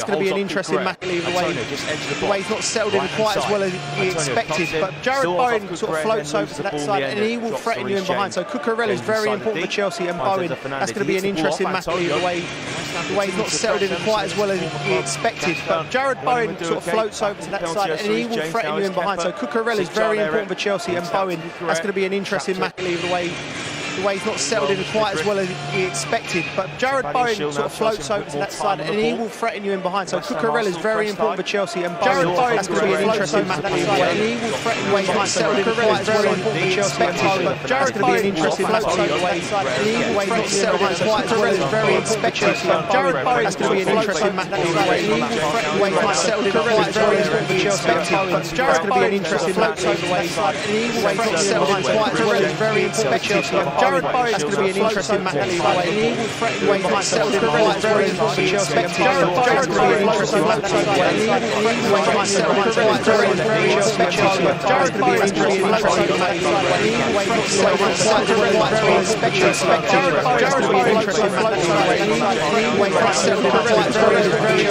It's going to be an interesting match, the way he's not settled in quite as well as we expected, but Jared Bowen sort of floats over to that side and he will threaten you in behind. So Cucurella is very important for Chelsea, and Bowen, that's going to be an interesting match, the way he's not settled in quite as well as we expected, but Jared Bowen sort of floats over to that side and he will threaten you in behind. So Cucurella is very important for Chelsea, and Bowen, that's going to be an interesting match, the way he's not settled in quite as well as we expected, but Jared Bowen sort of floats over to that side and he will threaten you in behind. So Cucurella is very important for Chelsea, and Jared Bowen, that's going to be an interesting match, and he will threaten you in behind. So Cucurella is very important for Chelsea, but Jared Bowen is going to be an interesting match, the way he's not settled in quite as well as very expected. Jared Bowen, that's going to be an interesting match, the way he will threaten you in behind. Settled in quite as very important for Chelsea, but Jared Bowen is going to be an interesting match, the way he's not settled in quite as well as very expected. Jared Bowen, that's going to be an interesting match, the way he will threaten you in behind. Settled in quite as very important for Chelsea, Jared Bowen is going to be an interesting match, the way he will threaten you in behind. Settled in quite as very expected.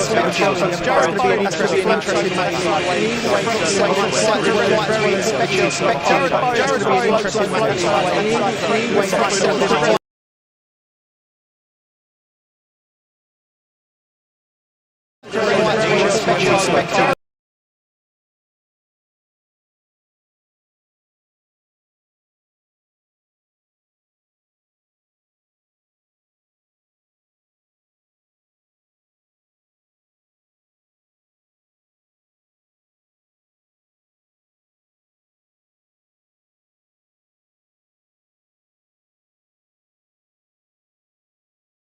Jared Bowen is going to be an interesting match, the way he will settle in quite as very expected. Jared Bowen is going to be an interesting match, the way he will settle in quite as very expected. Jared Bowen is going to be an interesting match, the way he will settle in quite as very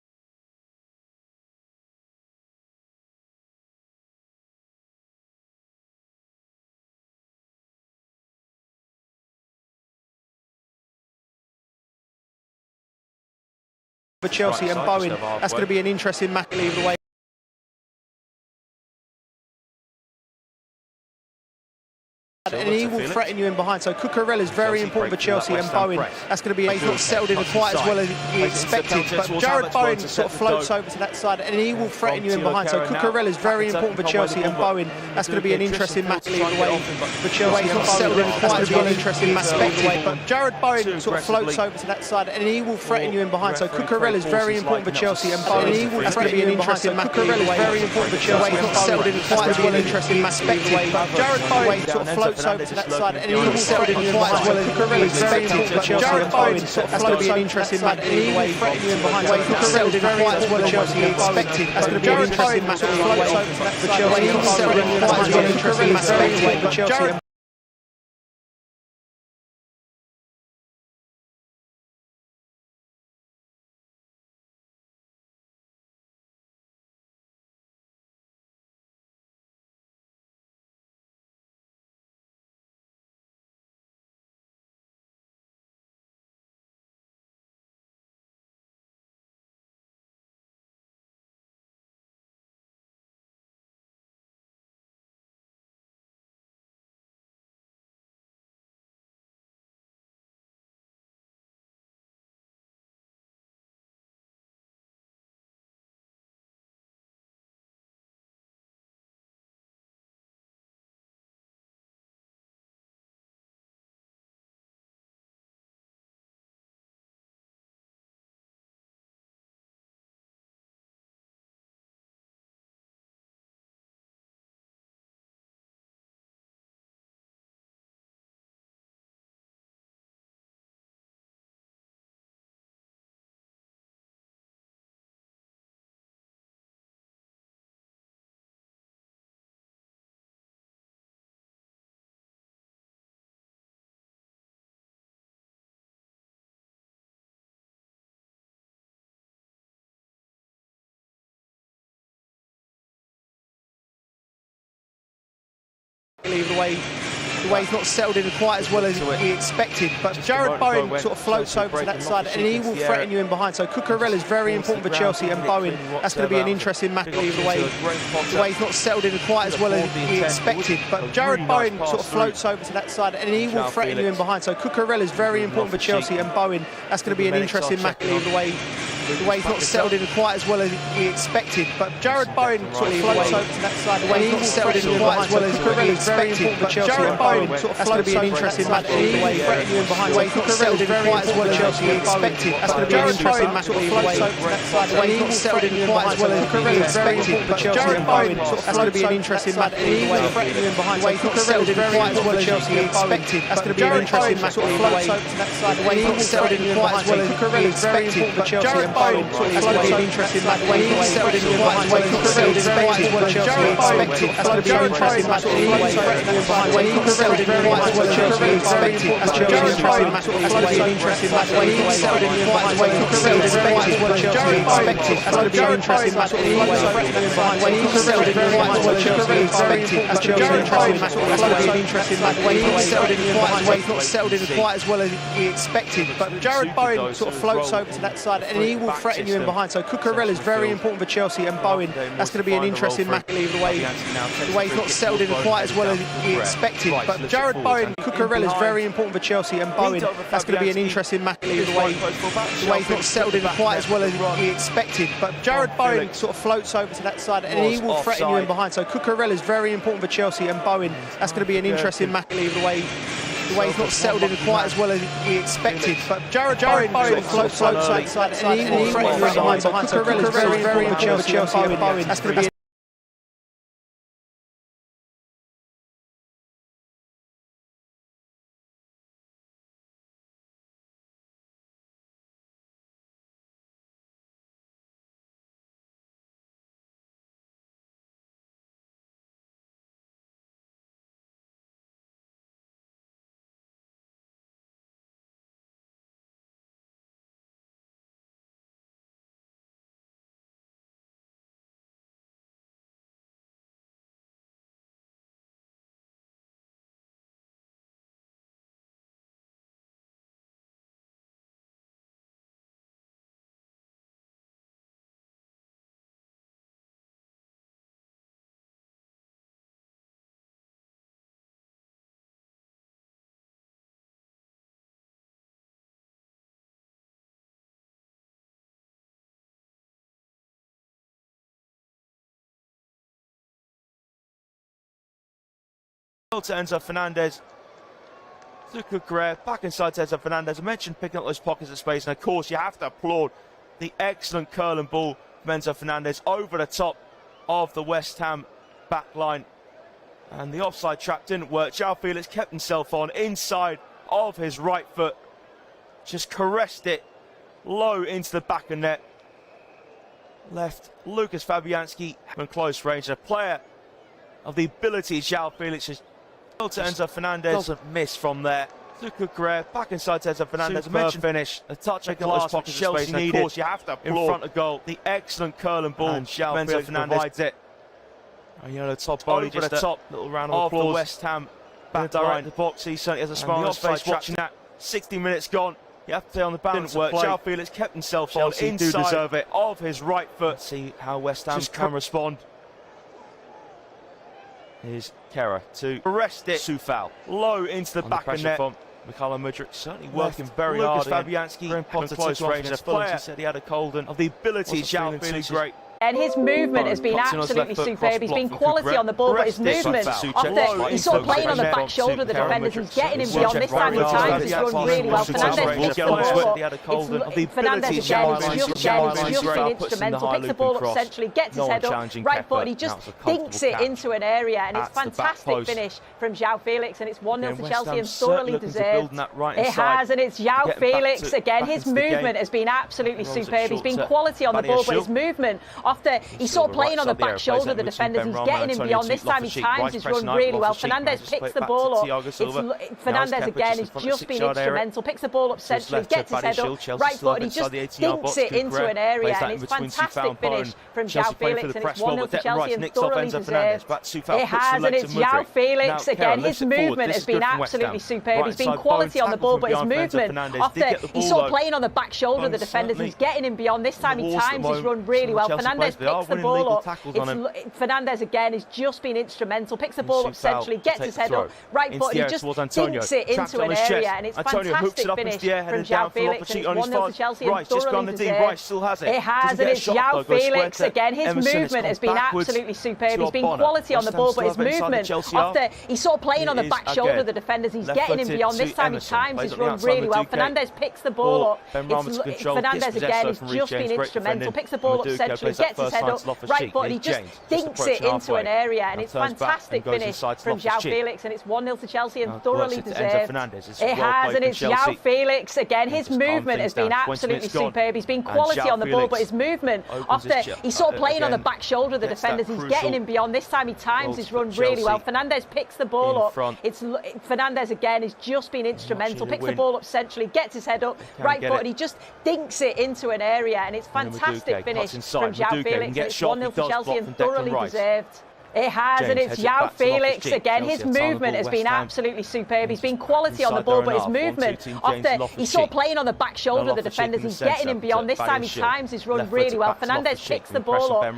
expected. Jared Bowen is going to be an interesting match, the way he will settle in quite as very expected. For Chelsea, and Bowen, that's going to be an interesting match, the way and he will threaten you in behind. So Cucurella is very important for Chelsea, and Bowen, that's going to be, he's not settled in quite as well as we expected, but Jared Bowen sort of floats over to that side and he will threaten you in behind. So Cucurella is very important for Chelsea, and Bowen, that's going to be an interesting match, the way for Chelsea, he's not settled in quite as well as interesting match, but Jared Bowen sort of floats over to that side and he will threaten you in behind. So Cucurella is very important for Chelsea, and Bowen, that's going to be an interesting match. Cucurella is very important for Chelsea, he's not settled in quite as well as interesting match, but Jared Bowen sort of floats over to that side and he will settle in quite as well as Cucurella is very important for Chelsea. Jared Bowen, that's going to be an interesting match, and he will threaten you in behind. So Cucurella is quite as well as Chelsea expected. That's going to be an interesting match, for Chelsea. He will settle in quite as well as interesting match for Chelsea. The the way he's not settled in quite as well as we expected. But Jarrod Bowen sort of floats over to that side, and he will threaten you in behind. So Cucurella is very important for Chelsea, and Bowen, that's going to be an interesting match either way. The way he's not settled in quite as well as we expected. But Jarrod Bowen sort of floats over to that side, and he will threaten you in behind. So Cucurella is very important for Chelsea, and Bowen, that's going to be an interesting match either way. The way he's not settled in quite as well as we expected. But Jarrod Bowen sort of floats over to that side. The way he's not settled in quite as well as we expected. But Jarrod Bowen sort of floats over to that side. And he will threaten you in behind. The way he's not settled in quite as well as Chelsea expected. That's going to be an interesting match sort of floats over to that side. The way he's not settled in quite as well as we expected. But Jarrod Bowen sort of that's going to be an interesting match. And he will threaten you in behind. The way he's not settled in quite as well as Chelsea expected. That's going to be an interesting match sort of floats over to that side. The way he's not settled in quite as well as we expected. But Jarrod Bowen that's going to be an interesting match. The way he's settled in quite as well as Chelsea expected. But Jarrod Bowen that's going to be an interesting match. The way he's settled in quite as well as Chelsea expected. That's Jarrod Bowen that's going to be an interesting match. The way he's settled in quite as well as Chelsea expected. That's going to be an interesting match. The way he's settled in quite as well as Chelsea expected. That's Jarrod Bowen that's going to be an interesting match. The way he's settled in quite as well, he's not settled in quite as well as we expected. But Jarrod Bowen sort of floats over to that side, and he will threaten you in behind. So Cucurella is very important for Chelsea, and Bowen, that's going to be an interesting match either way. The way he's not settled in quite as well as we expected. But Jarrod Bowen, Cucurella is very important for Chelsea, and Bowen, that's going to be an interesting match either way. The way he's not settled in quite as well as we expected. But Jarrod Bowen sort of floats over to that side, and he will threaten you in behind. So Cucurella is very important for Chelsea, and Bowen, that's going to be an interesting match either way. The way he's not settled in quite as well as we expected. But Jarrod Bowen floats over to that side, and he will threaten you in behind. So Cucurella is very important for Chelsea, and Bowen, that's going to be to Enzo Fernandez. Cucurella back inside to Enzo Fernandez. I mentioned picking up those pockets of space, and of course you have to applaud the excellent curling ball from Enzo Fernandez over the top of the West Ham back line. And the offside trap didn't work. João Felix kept himself on inside of his right foot. Just caressed it low into the back of net. Left Lucas Fabianski in close range. A player of the ability João Felix has to Enzo Fernandez doesn't miss from there. Cucurella back inside to Enzo Fernandez. Mentioned finish. A touch of glass pocket Chelsea needed. Of course, you have to applaud in front of goal. The excellent curling ball. And João Felix provides it. The top body, just the top little round of applause. The West Ham back line. The box. He certainly has a smile on his face watching that. 60 minutes gone. You have to stay on the balance. Didn't work. João Felix kept himself on inside do deserve it. Of his right foot. Let's see how West Ham can respond. Here's Kera to arrest it. Soufal low into the back of net. Mikhailo Mudryk certainly working very hard. Fabianski in close range. He said he had a cold, and of the ability, João Felix great. And his movement has been absolutely superb. He's been quality on the ball, but his movement, he's sort of playing on the back shoulder of the defenders. He's getting him beyond this time in time. He's run really well. Fernandez picks the ball up. Fernandez again, he's just been instrumental. Picks the ball up centrally, gets his head up, right foot, and he just dinks it into an area. And it's fantastic finish from João Felix, and it's 1-0 to Chelsea and thoroughly deserved. It has, and it's João Felix again. His movement has been absolutely superb. He's been quality on the ball, but his movement off After he saw playing on the back shoulder the defenders, he's getting him beyond. This time he times his run really well. Fernandez picks the ball up. Fernandez again has just been instrumental. Picks the ball up centrally, gets his head up, right foot, and he just dinks it into an area, and it's fantastic finish from João Felix, and it's 1-0 to Chelsea, and thoroughly deserved. It has, and it's João Felix again. His movement has been absolutely superb. He's been quality on the ball, but his movement, after he saw playing on the back shoulder the defenders, he's getting him beyond. This time he times his run really well. Fernandez picks the ball up. Fernandez again has just been instrumental. Picks the ball up centrally, gets his head up, right foot, and he just dinks it into an area, and it's fantastic finish from João Felix, and it's 1-0 to Chelsea, and thoroughly deserved. It has, and it's João Felix again. His movement has been absolutely superb. He's been quality on the ball, but his movement, after he saw playing on the back shoulder the defenders, he's getting him beyond. This time he times his run really well. Fernandez picks the ball up. Fernandez again has just been instrumental. Picks the ball up centrally, gets his head up, right foot, and he just dinks it into an area, and it's fantastic finish from João Felix, and it's 1-0 to Chelsea, and thoroughly deserved. It has, and it's João Felix again. His movement has been absolutely superb. He's been quality on the ball, but his movement, after he saw playing on the back shoulder the defenders, he's getting him beyond. This time he times his run really well. Fernandez picks the ball up. Fernandez again has just been instrumental. Picks the ball up centrally, gets his head up, right foot, and he just dinks it into an area, and it's fantastic finish from João Felix, and it's 1-0 to Chelsea, and thoroughly deserved. It has, and it's João Felix again. His movement has been absolutely superb. He's been quality on the ball, but his movement, after he saw playing on the back shoulder the defenders, he's getting him beyond. This time he times his run really well. Fernandez picks the ball up.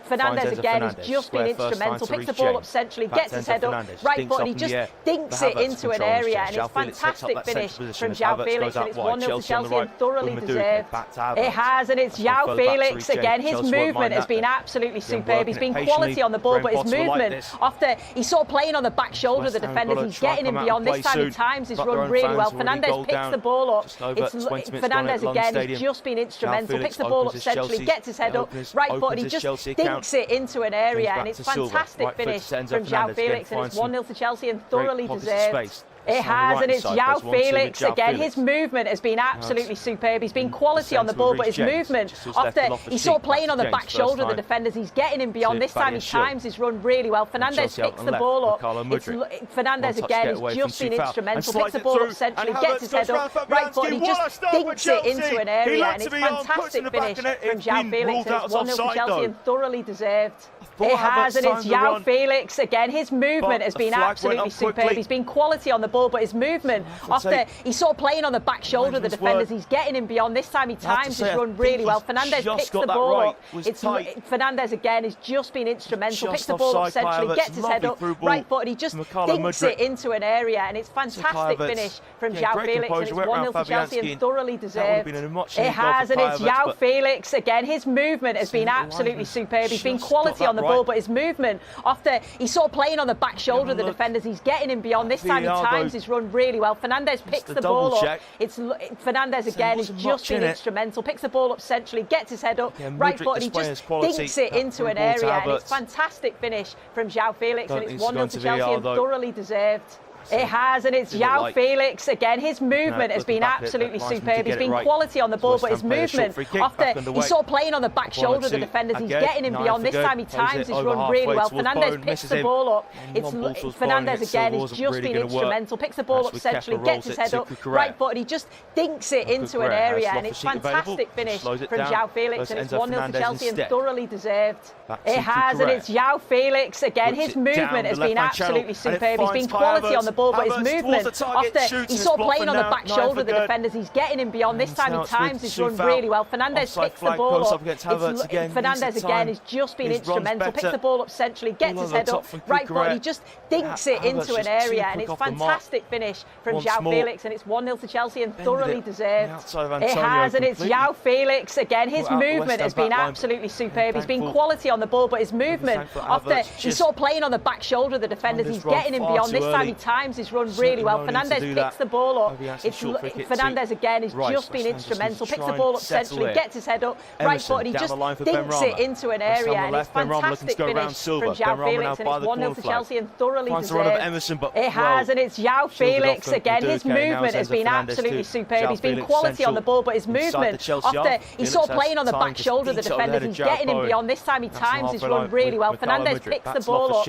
Fernandez again has just been instrumental. Picks the ball up centrally, gets his head up, right foot, and he just dinks it into an area, and it's fantastic finish from João Felix, and it's 1-0 to Chelsea, and thoroughly deserved. It has, and it's João Felix again. His movement has been absolutely superb. He's been quality on the ball, but his movement, after he saw playing on the back shoulder the defenders, he's getting him beyond. This time he times his run really well. Fernandez picks the ball up. Fernandez again has just been instrumental. Picks the ball up centrally, gets his head up, right foot, and he just dinks it into an area, and it's fantastic finish from João Felix, and it's 1-0 to Chelsea, and thoroughly deserved. It has, and it's João Felix again. His movement has been absolutely superb. He's been quality on the ball, but his movement, after he saw playing on the back shoulder the defenders, he's getting him beyond. This time he times his run really well. Fernandez picks the ball up. Fernandez again has just been instrumental. Picks the ball up centrally, gets his head up, right foot, and he just dinks it into an area, and it's fantastic finish from João Felix, and it's 1-0 to Chelsea, and thoroughly deserved. It has, and it's João Felix again. His movement has been absolutely superb. He's been quality on the ball, but his movement, after he saw playing on the back shoulder the defenders, he's getting him beyond. This time he times his run really well. Fernandez picks the ball up. Fernandez again has just been instrumental. Picks the ball up centrally, gets his head up, right foot, and he just dinks it into an area, and it's fantastic finish from João Felix, and it's 1-0 to Chelsea, and thoroughly deserved. It has, and it's João Felix again. His movement has been absolutely superb. He's been quality on the ball, but his movement, after he saw playing on the back shoulder the defenders, he's getting him beyond. This time he times his run really well. Fernandez picks the ball up. Fernandez again has just been instrumental. Picks the ball up centrally, gets his head up, right foot, and he just dinks it into an area, and it's fantastic finish from João Felix, and it's 1-0 to Chelsea, and thoroughly deserved. It has, and it's João Felix again. His movement has been absolutely superb. He's been quality on the ball, but his movement, after he saw playing on the back shoulder the defenders, he's getting him beyond. This time he times his run really well. Fernandez picks the ball up. Fernandez again has just been instrumental. Picks the ball up centrally, gets his head up, right foot, and he just dinks it into an area, and it's fantastic finish from João Felix, and it's 1-0 to Chelsea, and thoroughly deserved. It has, and it's João Felix again. His movement has been absolutely superb. He's been quality on the ball, but his movement, after he saw playing on the back shoulder the defenders, he's getting him beyond. This time he times his run really well. Fernandez picks the ball up. Fernandez again has just been instrumental. Picks the ball up centrally, gets his head up, right foot, and he just dinks it into an area, and it's fantastic finish from João Felix, and it's 1-0 to Chelsea, and thoroughly deserved. It has, and it's João Felix again. His movement has been absolutely superb. He's been quality on the ball, but his movement, after he saw playing on the back shoulder the defenders, he's getting him beyond. This time he times times he's run really well. Fernandez picks the ball up. Fernandez again has just been instrumental. Picks the ball up centrally, gets his head up, right foot, and he just dinks it into an area, and it's fantastic finish from João Felix, and it's 1-0 to Chelsea and thoroughly deserved. It has, and it's João Felix again. His movement has been absolutely superb. He's been quality on the ball, but his movement, after he's sort of playing on the back shoulder of the defenders and getting him beyond, this time he times his run really well. Fernandez picks the ball up.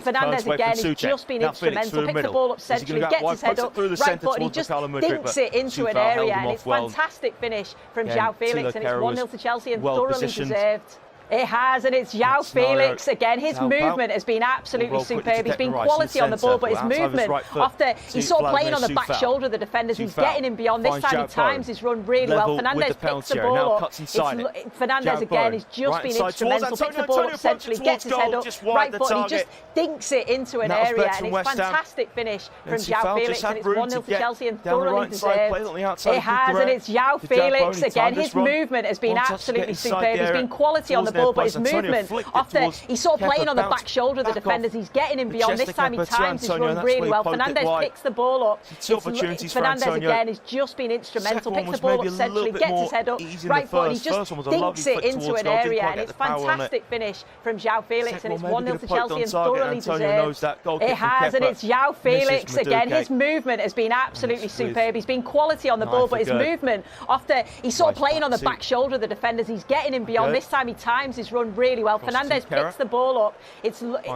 Fernandez again has just been instrumental. Picks the ball up centrally, gets his head up, right foot, and he just dinks it into an area, and it's fantastic finish from João Felix, and it's 1-0 to Chelsea and thoroughly deserved. It has, and it's João Felix again. His movement has been absolutely superb. He's been quality on the ball, but his movement, after he's sort of playing on the back shoulder of the defenders, he's getting him beyond. This time he times his run really well. Fernandez picks the ball up. Fernandez again has just been instrumental. Picks the ball up centrally, gets his head up, right foot, and he just dinks it into an area, and it's fantastic finish from João Felix, and it's 1-0 to Chelsea and thoroughly deserved. It has, and it's João Felix again. His movement has been absolutely superb. He's been quality on the ball, but his movement, after he's sort of playing on the back shoulder of the defenders, he's getting him beyond. This time he times his run really well. Fernandez picks the ball up. Fernandez again has just been instrumental. Picks the ball up centrally, gets his head up, right foot, and he just dinks it into an area, and it's fantastic finish from João Felix, and it's 1-0 to Chelsea and thoroughly deserved. It has, and it's João Felix again. His movement has been absolutely superb. He's been quality on the ball, but his movement, after he's sort of playing on the back shoulder of the defenders, he's getting him beyond. This time he times his run really well. Fernandez picks the ball up.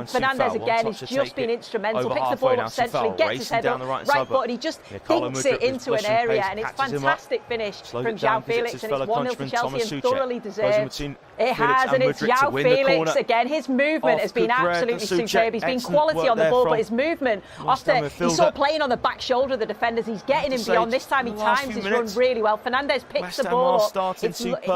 Fernandez again has just been instrumental. Picks the ball up centrally, gets his head up, right foot, and he just dinks it into an area, and it's fantastic finish from João Felix, and it's 1-0 to Chelsea and thoroughly deserved. It has, and it's João Felix again. His movement has been absolutely superb. He's been quality on the ball, but his movement, after he's sort of playing on the back shoulder of the defenders, he's getting him beyond. This time he times his run really well. Fernandez picks the ball up.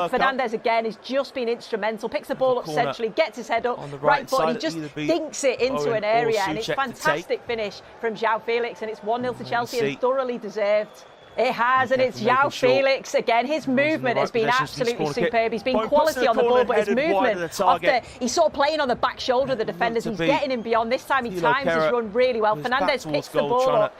Fernandez again has just been instrumental. Picks the ball up centrally, gets his head up, right foot, and he just dinks it into an area, and it's fantastic finish from João Felix, and it's 1-0 to Chelsea and thoroughly deserved. It has, and it's João Felix again. His movement has been absolutely superb. He's been quality on the ball, but his movement, after he's sort of playing on the back shoulder of the defenders, he's getting him beyond. This time he times his run really well. Fernandez picks the ball up.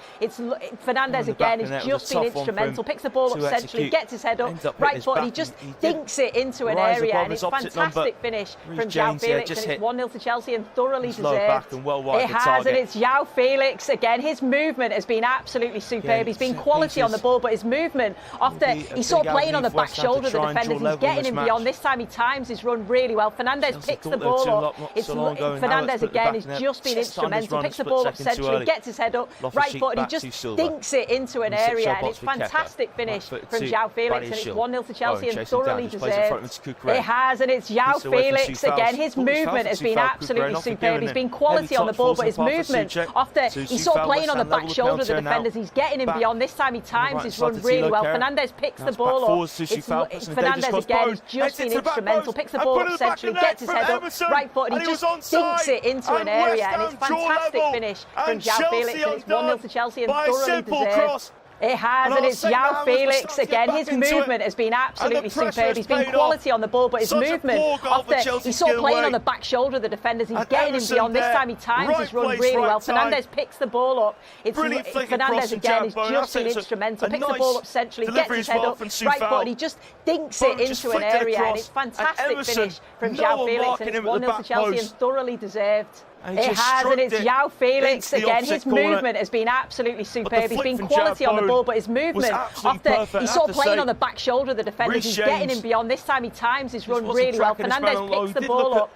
Fernandez again has just been instrumental. Picks the ball up centrally, gets his head up, right foot, and he just dinks it into an area, and it's fantastic finish from João Felix, and it's 1-0 to Chelsea and thoroughly deserved. It has, and it's João Felix again. His movement has been absolutely superb. He's been quality on the ball, but his movement, after he's sort of playing on the back shoulder of the defenders, he's getting him beyond. This time he times his run really well. Fernandez picks the ball up. Fernandez again has just been instrumental. Picks the ball up centrally, gets his head up, right foot, and he just dinks it into an area, and it's fantastic finish from João Felix, and it's 1-0 to Chelsea and thoroughly deserved. It has, and it's João Felix again. His movement has been absolutely superb. He's been quality on the ball, but his movement, after he's sort of playing on the back shoulder of the defenders, he's getting him beyond. This time he times his run really well. Fernandez picks the ball up. Fernandez again has just been instrumental. Picks the ball up centrally, gets his head up, right foot, and he just dinks it into an area, and it's fantastic finish from João Felix, and it's 1-0 to Chelsea and thoroughly deserved. It has, and it's João Felix again. His movement has been absolutely superb. He's been quality on the ball, but his movement, after he's sort of playing on the back shoulder of the defenders, he's getting him beyond. This time he times his run really well. Fernandez picks the ball up. Fernandez again has just been instrumental. Picks the ball up centrally, gets his head up, right foot, and he just dinks it into an area, and it's fantastic finish from João Felix, and it's 1-0 to Chelsea and thoroughly deserved. It has, and it's João Felix again. His movement has been absolutely superb. He's been quality on the ball, but his movement, after he's sort of playing on the back shoulder of the defenders, he's getting him beyond. This time he times his run really well. Fernandez picks the ball up.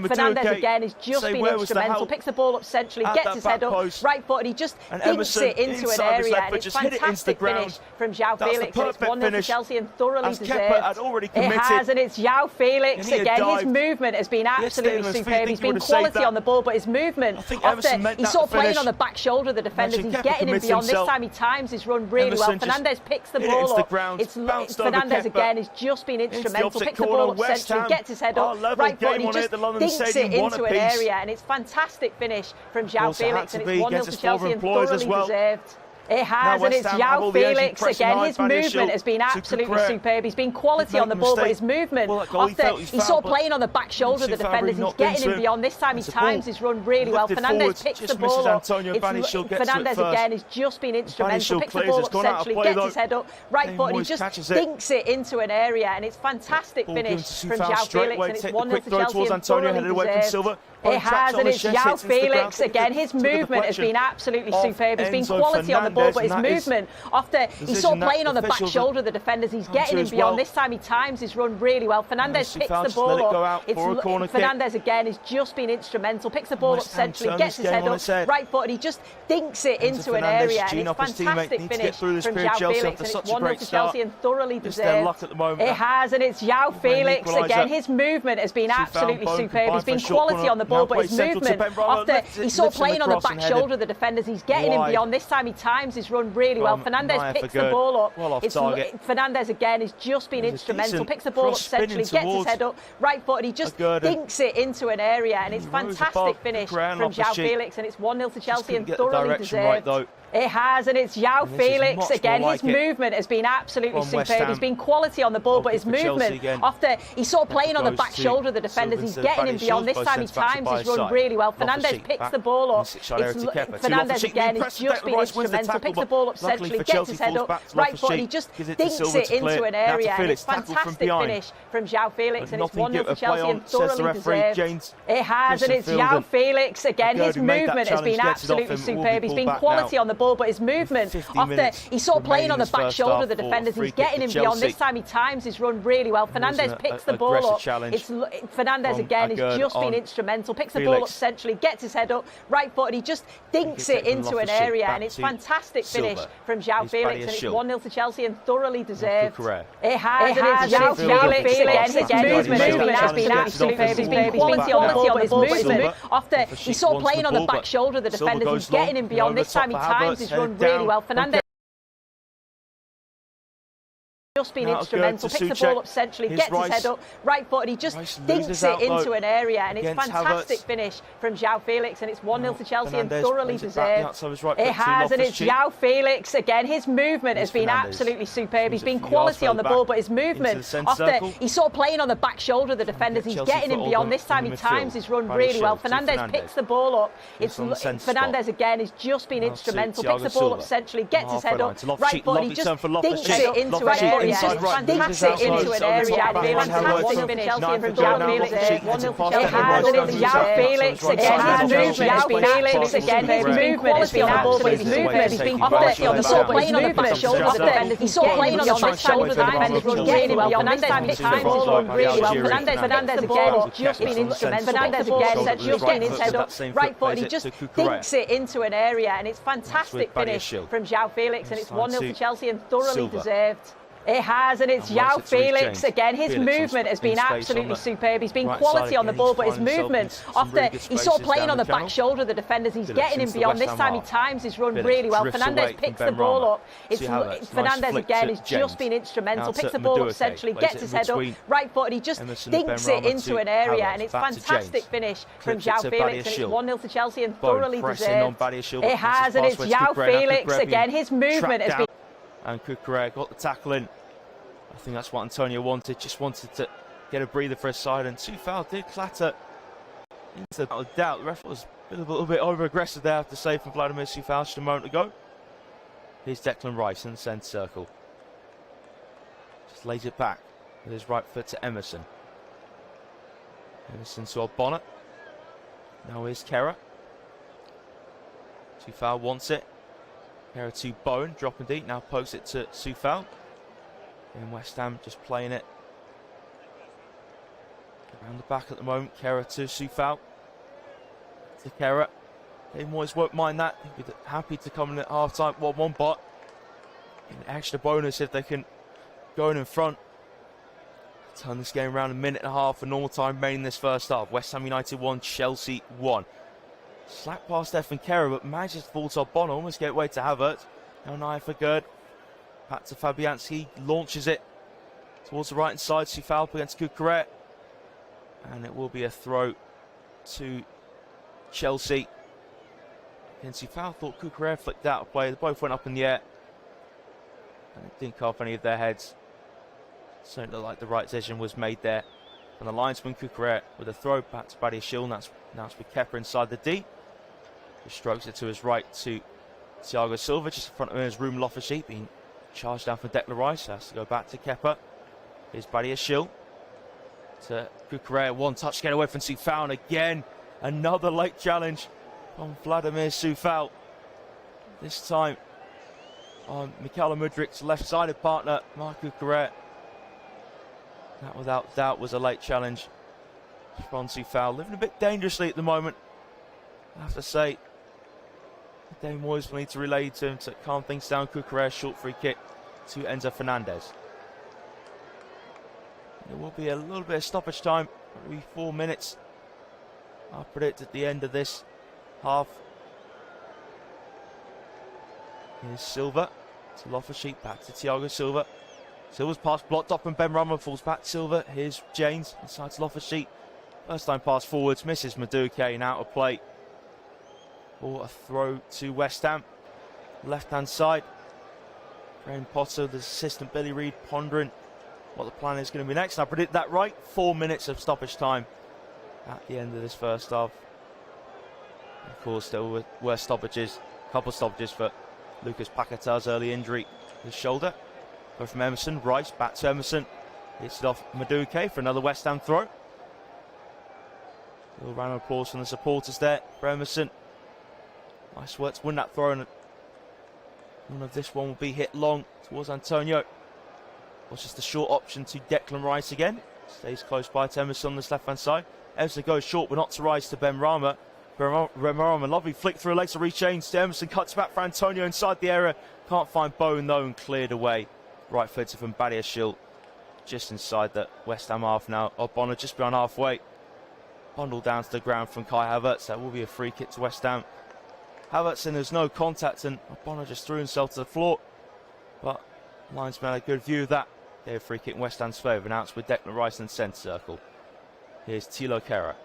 Fernandez again has just been instrumental. Picks the ball up centrally, gets his head up, right foot, and he just dinks it into an area, and it's fantastic finish from João Felix, and it's 1-0 to Chelsea and thoroughly deserved. It has, and it's João Felix again. His movement has been absolutely superb. He's been quality on the ball, but his movement, after he's sort of playing on the back shoulder of the defenders, he's getting him beyond. This time he times his run really well. Fernandez picks the ball up. Fernandez again has just been instrumental. Picks the ball up centrally, gets his head up, right foot, and he just dinks it into an area, and it's fantastic finish from João Felix, and it's 1-0 to Chelsea and thoroughly deserved. It has, and it's João Felix again. His movement has been absolutely superb. He's been quality on the ball, but his movement, he's sort of playing on the back shoulder of the defenders. He's getting him beyond. This time he times his run really well. Fernandez picks the ball up. Fernandez again has just been instrumental. Picks the ball up centrally, gets his head up, right foot, and he just dinks it into an area, and it's fantastic finish from João Felix, and it's 1-0 to Chelsea and thoroughly deserved. It has, and it's João Felix again. His movement has been absolutely superb. He's been quality on the ball, but his movement, after he's sort of playing on the back shoulder of the defenders, he's getting him beyond. This time he times his run really well. Fernandez picks the ball up. Fernandez again has just been instrumental. Picks the ball up centrally, gets his head up, right foot, and he just dinks it into an area, and it's fantastic finish from João Felix, and it's 1-0 to Chelsea and thoroughly deserved. It has, and it's João Felix again. His movement has been absolutely superb. He's been quality on the ball, but his movement, after he's sort of playing on the back shoulder of the defenders, he's getting him beyond. This time he times his run really well. Fernandez picks the ball up. Fernandez again has just been instrumental. Picks the ball up centrally, gets his head up, right foot, and he just dinks it into an area, and it's fantastic finish from João Felix, and it's 1-0 to Chelsea and thoroughly deserved. It has, and it's João Felix again. His movement has been absolutely superb. He's been quality on the ball, but his movement, after he's sort of playing on the back shoulder of the defenders, he's getting him beyond. This time he times his run really well. Fernandez picks the ball up. Fernandez again has just been instrumental. Picks the ball up centrally, gets his head up, right foot, and he just dinks it into an area, and it's fantastic finish from João Felix, and it's 1-0 to Chelsea and thoroughly deserved. It has, and it's João Felix again. His movement has been absolutely superb. He's been quality on the ball, but his movement, after he's sort of playing on the back shoulder of the defenders, he's getting him beyond. This time he times his run really well. Fernandez picks the ball up. Fernandez again has just been instrumental. Picks the ball up centrally, gets his head up, right foot, and he just dinks it into an area, and it's fantastic finish from João Felix, and it's 1-0 to Chelsea and thoroughly deserved. It has, and it's João Felix again. His movement has been absolutely superb. He's been quality on the ball, but his movement, after he's sort of playing on the back shoulder of the defenders, he's getting him beyond. This time he times his run really well. Fernandez just been instrumental. Picks the ball up centrally, gets his head up, right foot, and he just dinks it into an area, and it's fantastic finish from João Felix, and it's 1-0 to Chelsea and thoroughly deserved. It has, and it's João Felix again. His movement has been absolutely superb. He's been quality on the ball, but his movement, after he's sort of playing on the back shoulder of the defenders, he's getting him beyond. This time he times his run really well. Fernandez picks the ball up. Fernandez again has just been instrumental. Picks the ball up centrally, gets his head up, right foot, and he just dinks it into an area. Dinks it into an area. Fantastic finish from João Felix. It has, and it's João Felix again. His movement has been Felix again. His movement has been on the ball, but his movement has been quality on the ball, but his movement, he's sort of playing on the back shoulder of the defenders, he's getting well. Fernandez picks the ball up really well. Fernandez again has just been instrumental. Fernandez again has just getting his head up, right foot, and he just dinks it into an area, and it's fantastic finish from João Felix, and it's 1-0 to Chelsea and thoroughly deserved. It has, and it's João Felix again. His movement has been absolutely superb. He's been quality on the ball, but his movement, after he's sort of playing on the back shoulder of the defenders, he's getting him beyond. This time he times his run really well. Fernandez picks the ball up. Fernandez again has just been instrumental. Picks the ball up centrally, gets his head up, right foot, and he just dinks it into an area, and it's fantastic finish from João Felix, and it's 1-0 to Chelsea and thoroughly deserved. It has, and it's João Felix again. His movement has been. And Cucurella got the tackle in. I think that's what Antonio wanted. Just wanted to get a breather for his side. And Soufal did clatter into doubt. The ref was a little bit over-aggressive there, I have to say, from Vladimir Soufal just a moment ago. Here's Declan Rice in the centre circle. Just lays it back with his right foot to Emerson. Emerson to Bonnet. Now here's Kera. Soufal wants it. Kera to Bowen, dropping deep, now pokes it to Soufal. And West Ham just playing it around the back at the moment. Kera to Soufal. To Kera. David Moyes won't mind that. He'd be happy to come in at half time 1-1, but an extra bonus if they can go in front. Turn this game around a minute and a half for normal time remaining in this first half. West Ham United 1, Chelsea 1. Slack past Stefan Kera, but manages to fall to Bonner, almost get away to Havertz. Now Naya for good. Back to Fabianski, launches it towards the right hand side. Soufal up against Cucurella. And it will be a throw to Chelsea. against Soufal. Thought Cucurella flicked out of play. They both went up in the air. And it didn't carve any of their heads. Certainly looked like the right decision was made there. And the linesman Cucurella with a throw back to Badiashile. Now it's with Kepa inside the D. He strokes it to his right to Thiago Silva. Just in front of him is Ruben Loftus-Cheek being charged down for Declan Rice. Has to go back to Kepa. Here's Badiashile to Cucurella. One touch get away from Soufal. And again, another late challenge on Vladimir Soufal. This time on Mikhailo Mudrik's left-sided partner, Marc Cucurella. That without doubt was a late challenge from Soufal. Living a bit dangerously at the moment, I have to say. Dane Moyes will need to relay to him to calm things down. Cucurella, short free kick to Enzo Fernandez. There will be a little bit of stoppage time, maybe 4 minutes, I predict, at the end of this half. Here's Silva to Loftus-Cheek, back to Thiago Silva. Silva's pass blocked up and Benrahma falls back to Silva. Here's James inside to Loftus-Cheek. First time pass forwards, misses Madueke and out of play. For a throw to West Ham. Left hand side. Graham Potter, the assistant Billy Reid, pondering what the plan is going to be next. I predict that right. 4 minutes of stoppage time at the end of this first half. Of course, there were stoppages, a couple of stoppages for Lucas Paqueta's early injury to his shoulder. Go from Emerson, Rice back to Emerson. Hits it off Madueke for another West Ham throw. A little round of applause from the supporters there for Emerson. Nice work to win that throw, and none of this one will be hit long towards Antonio. Was just a short option to Declan Rice again. Stays close by to Emerson on this left-hand side. Emerson goes short, but not to Rice, to Benrahma. Benrahma, lovely flick through a later reach to Emerson. Cuts back for Antonio inside the area. Can't find Bone though, and cleared away. Right footed from Badiashile. Just inside the West Ham half now. Ogbonna just beyond halfway. Bundled down to the ground from Kai Havertz. That will be a free kick to West Ham. Havertz, and there's no contact, and Ogbonna just threw himself to the floor. But linesman had a good view of that. Gave a free kick in West Ham's favour. Now it's with Declan Rice in the centre circle. Here's Thilo Kehrer.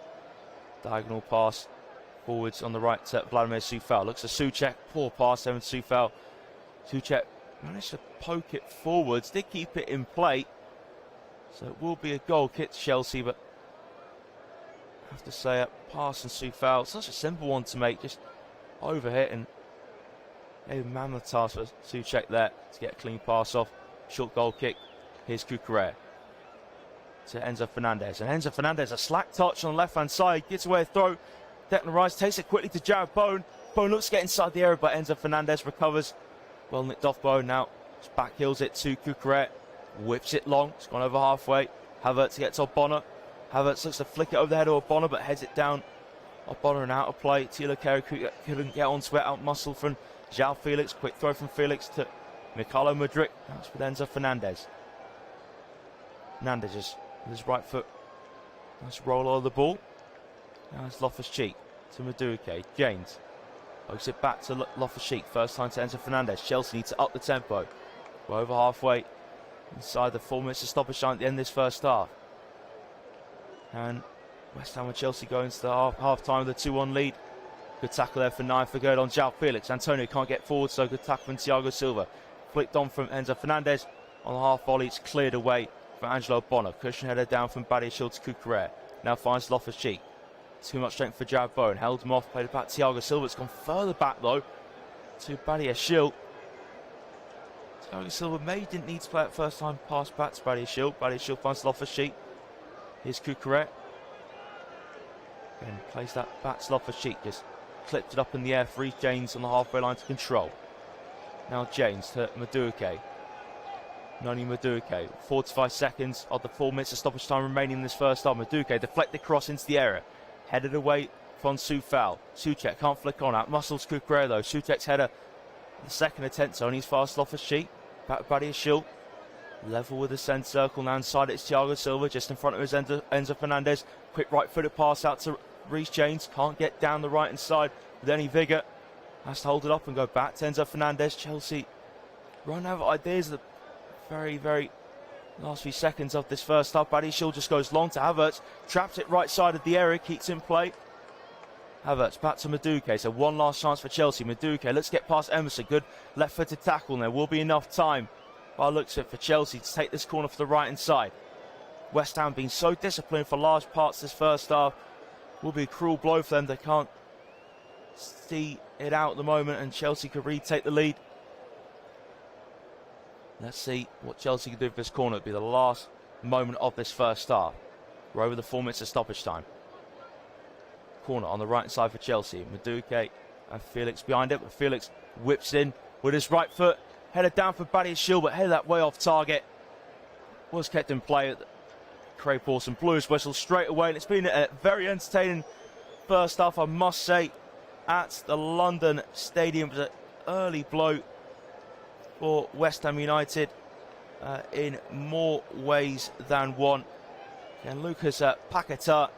Diagonal pass forwards on the right to Vladimir Soufal. Looks at Souček. Poor pass over to Soufal. Souček managed to poke it forwards. Did keep it in play. So it will be a goal kick to Chelsea, but I have to say, a pass and Soufal, such a simple one to make, just overhit, and a mammoth task for Souček there to get a clean pass off. Short goal kick. Here's Cucurella to Enzo Fernandez, and Enzo Fernandez, a slack touch on the left hand side, gets away a throw. Declan Rice takes it quickly to Jarrod Bowen. Bowen looks to get inside the area, but Enzo Fernandez recovers. Well nicked off Bowen now. Just back heels it to Cucurella. Whips it long. It's gone over halfway. Havertz gets Ogbonna. Havertz looks to flick it over the head of Ogbonna, but heads it down. Ogbonna and out of play. Thilo Kehrer couldn't get onto it. Out muscle from João Felix. Quick throw from Felix to Mikhailo Mudryk. That's with Enzo Fernandez. Fernandez just with his right foot. Nice roll over the ball. Now it's Loftus-Cheek to Madueke. James pokes it back to Loftus-Cheek. First time to Enzo Fernandez. Chelsea need to up the tempo. We're over halfway inside the 4 minutes of stoppage time at the end of this first half. And West Ham and Chelsea go into the half time with a 2-1 lead. Good tackle there for 9 for good on João Felix. Antonio can't get forward, so good tackle from Thiago Silva. Flicked on from Enzo Fernandez on the half volley. It's cleared away for Angelo Ogbonna. Cushion header down from Badiashile to Cucurella. Now finds Loftus-Cheek. Too much strength for Jarrod Bowen. Held him off, played it back to Thiago Silva. It's gone further back though to Badiashile. Thiago Silva didn't need to play it first time pass back to Badiashile. Badiashile finds Loftus-Cheek. Here's Cucurella. And plays that back to Loftus-Cheek. Just clipped it up in the air for Reece James on the halfway line to control. Now James to Madueke. Noni Madueke. 45 seconds of the 4 minutes of stoppage time remaining in this first half. Madueke deflected cross into the area. Headed away from Soufal. Souček can't flick on. Out muscles Cucurella though. Souček's header. The second attempt only fast Loftus-Cheek. Back to Badiashile. Level with the centre circle. Now inside it's Thiago Silva. Just in front of his Enzo Fernandez. Quick right footed pass out to Reece James. Can't get down the right hand side with any vigour. Has to hold it up and go back to Enzo Fernandez. Chelsea run out of ideas. The very, very last few seconds of this first half. Badiashile just goes long to Havertz. Traps it right side of the area. Keeps in play. Havertz back to Madueke, so one last chance for Chelsea. Madueke, let's get past Emerson. Good left-footed tackle, and there will be enough time, by the looks of it, for Chelsea to take this corner for the right-hand side. West Ham being so disciplined for large parts this first half will be a cruel blow for them. They can't see it out at the moment, and Chelsea could retake the lead. Let's see what Chelsea can do for this corner. It'll be the last moment of this first half. We're over the 4 minutes of stoppage time. Corner on the right side for Chelsea. Madueke and Felix behind it, but Felix whips in with his right foot, headed down for Badiashile, but headed that way off target. Was kept in play. Craig Pawson blew his whistle straight away, and it's been a very entertaining first half, I must say, at the London Stadium. It was an early blow for West Ham United in more ways than one. And Lucas Paquetá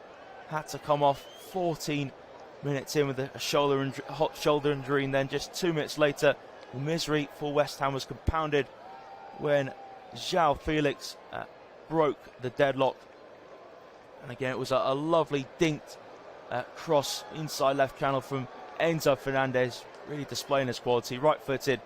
had to come off 14 minutes in with a hot shoulder injury, and then just 2 minutes later, misery for West Ham was compounded when João Felix broke the deadlock. And again, it was a lovely dinked cross inside left channel from Enzo Fernandez, really displaying his quality, right-footed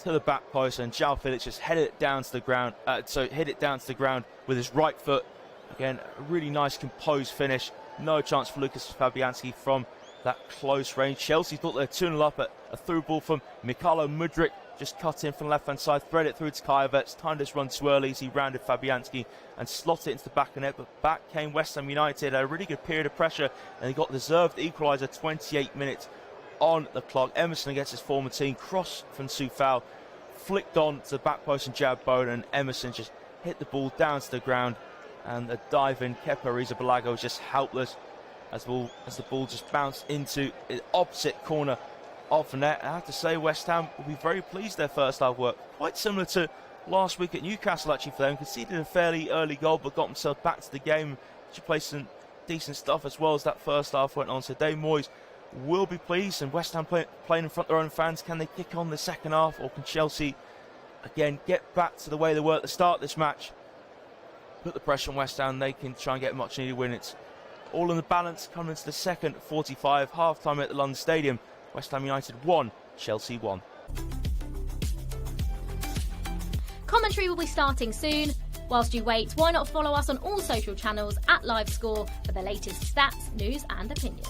to the back post, and João Felix just headed it down to the ground. Hit it down to the ground with his right foot. Again, a really nice composed finish. No chance for Lucas Fabianski from that close range. Chelsea thought they were 2-0 up at a through ball from Mykhailo Mudryk. Just cut in from the left-hand side, thread it through to Kai Havertz. Timed his run too early as he rounded Fabianski and slotted it into the back of the net. But back came West Ham United. A really good period of pressure, and they got deserved equaliser 28 minutes on the clock. Emerson against his former team. Cross from Soufal. Flicked on to the back post and jabbed Ballin, and Emerson just hit the ball down to the ground. And the diving Kepa Arrizabalaga was just helpless as the ball just bounced into the opposite corner of the net. I have to say, West Ham will be very pleased their first half work. Quite similar to last week at Newcastle, actually, for them. Conceded a fairly early goal, but got themselves back to the game. She played some decent stuff as well as that first half went on. So Dave Moyes will be pleased, and West Ham playing in front of their own fans. Can they kick on the second half, or can Chelsea, again, get back to the way they were at the start of this match? Put the pressure on West Ham, they can try and get a much needed win. It's all in the balance coming into the second 45, half-time at the London Stadium. West Ham United 1, Chelsea 1. Commentary will be starting soon. Whilst you wait, why not follow us on all social channels at LiveScore for the latest stats, news and opinions.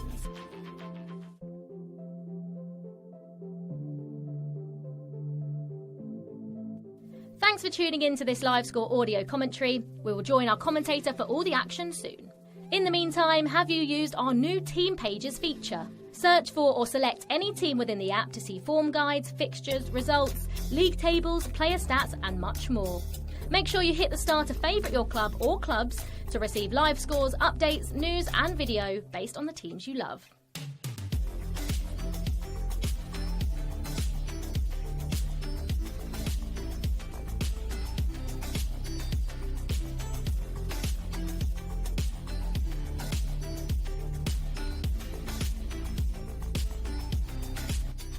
Thanks for tuning in to this LiveScore audio commentary. We will join our commentator for all the action soon. In the meantime, have you used our new Team Pages feature? Search for or select any team within the app to see form guides, fixtures, results, league tables, player stats and much more. Make sure you hit the star to favourite your club or clubs to receive live scores, updates, news and video based on the teams you love.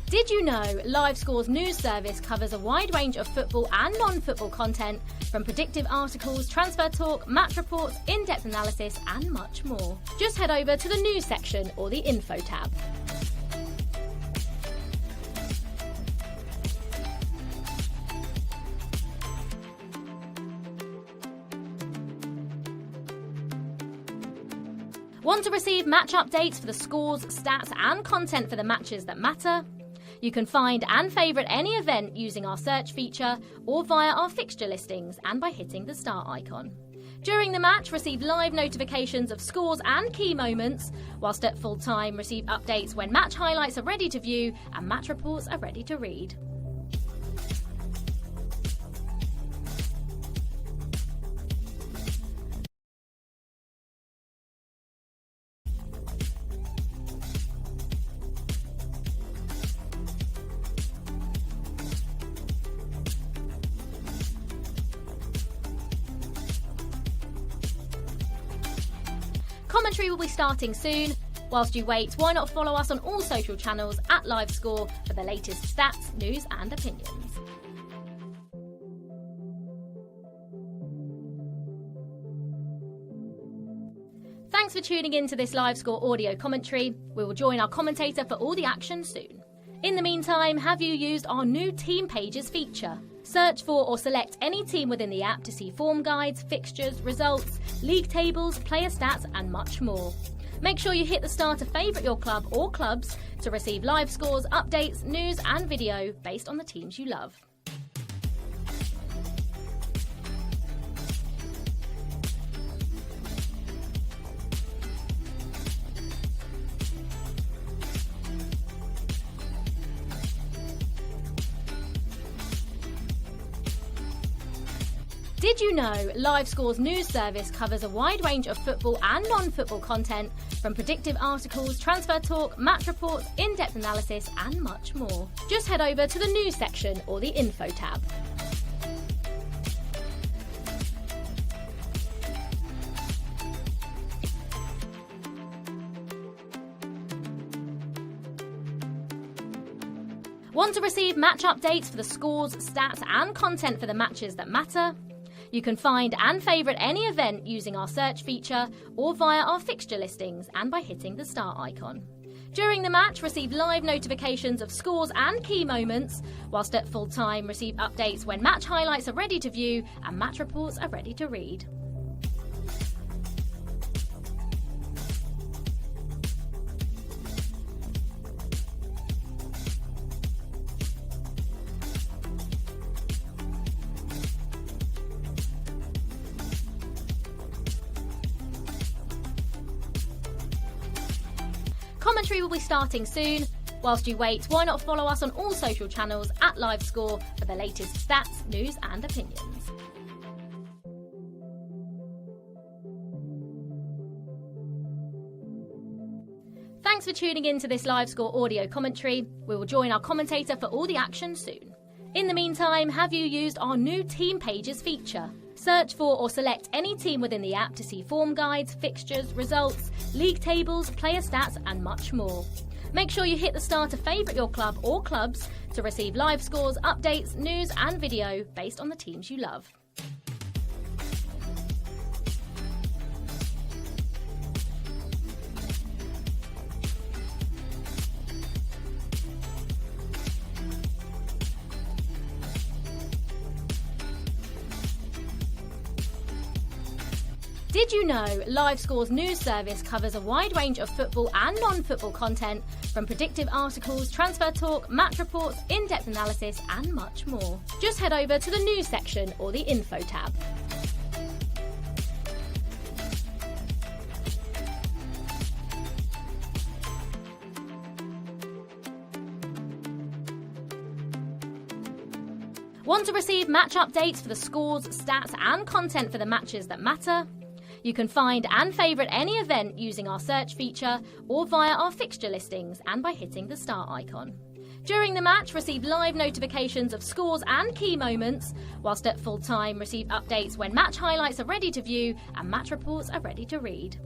Did you know LiveScore's news service covers a wide range of football and non-football content, from predictive articles, transfer talk, match reports, in-depth analysis and much more? Just head over to the news section or the info tab. Want to receive match updates for the scores, stats and content for the matches that matter? You can find and favourite any event using our search feature or via our fixture listings and by hitting the star icon. During the match, receive live notifications of scores and key moments, whilst at full time receive updates when match highlights are ready to view and match reports are ready to read. Commentary will be starting soon. Whilst you wait, why not follow us on all social channels at LiveScore for the latest stats, news and opinions. Thanks for tuning in to this live score audio commentary. We will join our commentator for all the action soon. In the meantime, have you used our new Team Pages feature? Search for or select any team within the app to see form guides, fixtures, results, league tables, player stats and much more. Make sure you hit the star to favourite your club or clubs to receive live scores, updates, news and video based on the teams you love. Did you know LiveScore's news service covers a wide range of football and non-football content, from predictive articles, transfer talk, match reports, in-depth analysis and much more? Just head over to the news section or the info tab. Want to receive match updates for the scores, stats and content for the matches that matter? You can find and favourite any event using our search feature or via our fixture listings and by hitting the star icon. During the match, receive live notifications of scores and key moments, whilst at full time receive updates when match highlights are ready to view and match reports are ready to read. Commentary will be starting soon. Whilst you wait, why not follow us on all social channels at LiveScore for the latest stats, news and opinions. Thanks for tuning in to this LiveScore audio commentary. We will join our commentator for all the action soon. In the meantime, have you used our new Team Pages feature? Search for or select any team within the app to see form guides, fixtures, results, league tables, player stats and much more. Make sure you hit the star to favourite your club or clubs to receive live scores, updates, news and video based on the teams you love. Did you know LiveScore's news service covers a wide range of football and non-football content, from predictive articles, transfer talk, match reports, in-depth analysis and much more? Just head over to the news section or the info tab. Want to receive match updates for the scores, stats and content for the matches that matter? You can find and favourite any event using our search feature or via our fixture listings and by hitting the star icon. During the match, receive live notifications of scores and key moments, whilst at full time receive updates when match highlights are ready to view and match reports are ready to read.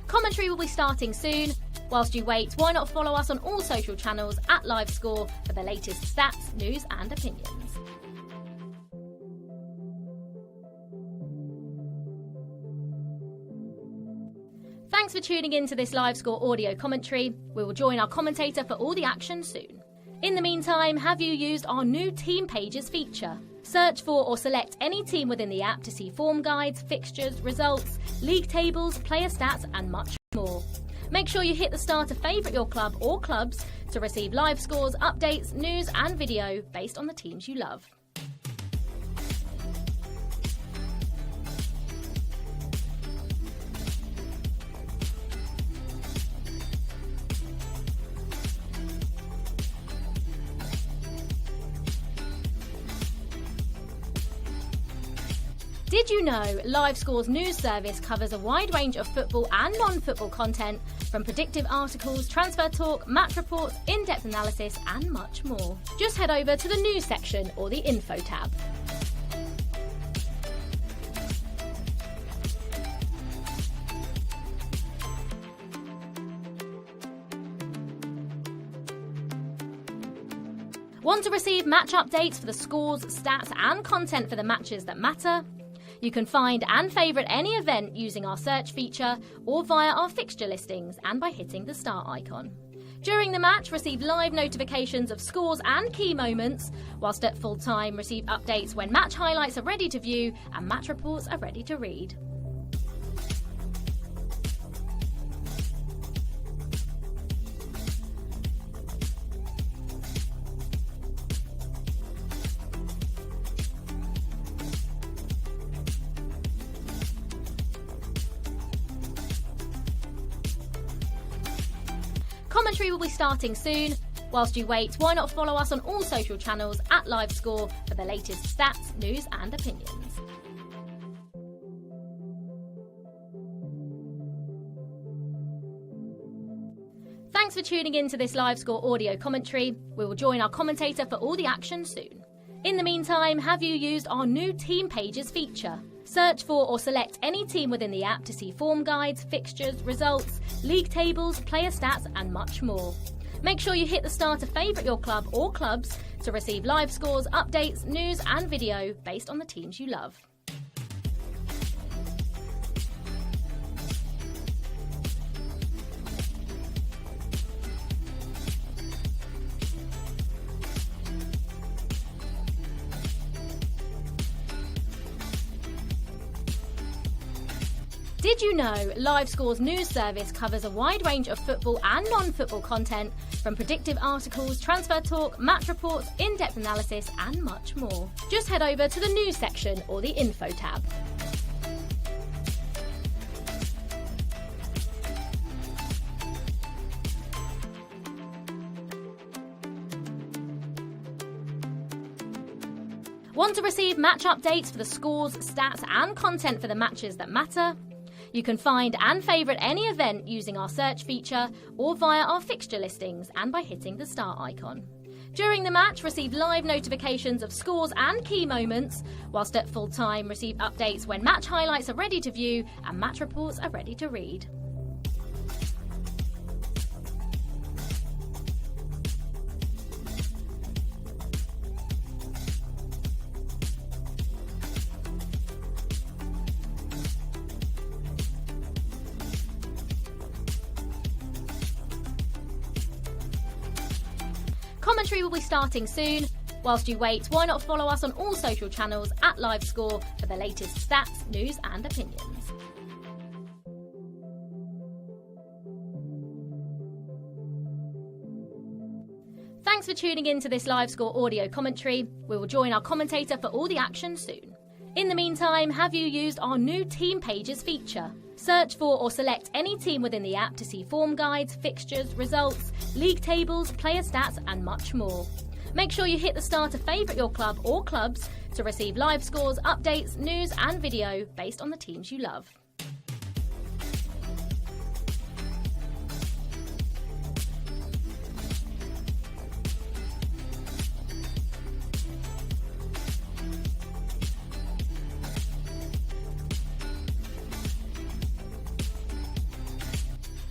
Commentary will be starting soon. Whilst you wait, why not follow us on all social channels at LiveScore for the latest stats, news and opinions. Thanks for tuning in to this LiveScore audio commentary. We will join our commentator for all the action soon. In the meantime, have you used our new Team Pages feature? Search for or select any team within the app to see form guides, fixtures, results, league tables, player stats and much more. Make sure you hit the star to favourite your club or clubs to receive live scores, updates, news and video based on the teams you love. Did you know LiveScore's news service covers a wide range of football and non-football content, from predictive articles, transfer talk, match reports, in-depth analysis and much more? Just head over to the news section or the info tab. Want to receive match updates for the scores, stats and content for the matches that matter? You can find and favourite any event using our search feature or via our fixture listings and by hitting the star icon. During the match, receive live notifications of scores and key moments, whilst at full time receive updates when match highlights are ready to view and match reports are ready to read. Commentary will be starting soon. Whilst you wait, why not follow us on all social channels at LiveScore for the latest stats, news and opinions. Thanks for tuning in to this LiveScore audio commentary. We will join our commentator for all the action soon. In the meantime, have you used our new Team Pages feature? Search for or select any team within the app to see form guides, fixtures, results, league tables, player stats and much more. Make sure you hit the star to favourite your club or clubs to receive live scores, updates, news and video based on the teams you love. Did you know LiveScore's news service covers a wide range of football and non-football content, from predictive articles, transfer talk, match reports, in-depth analysis and much more? Just head over to the news section or the info tab. Want to receive match updates for the scores, stats and content for the matches that matter? You can find and favourite any event using our search feature or via our fixture listings and by hitting the star icon. During the match, receive live notifications of scores and key moments, whilst at full time receive updates when match highlights are ready to view and match reports are ready to read. Commentary will be starting soon. Whilst you wait, why not follow us on all social channels at LiveScore for the latest stats, news and opinions. Thanks for tuning in to this LiveScore audio commentary. We will join our commentator for all the action soon. In the meantime, have you used our new Team Pages feature? Search for or select any team within the app to see form guides, fixtures, results, league tables, player stats and much more. Make sure you hit the star to favourite your club or clubs to receive live scores, updates, news and video based on the teams you love.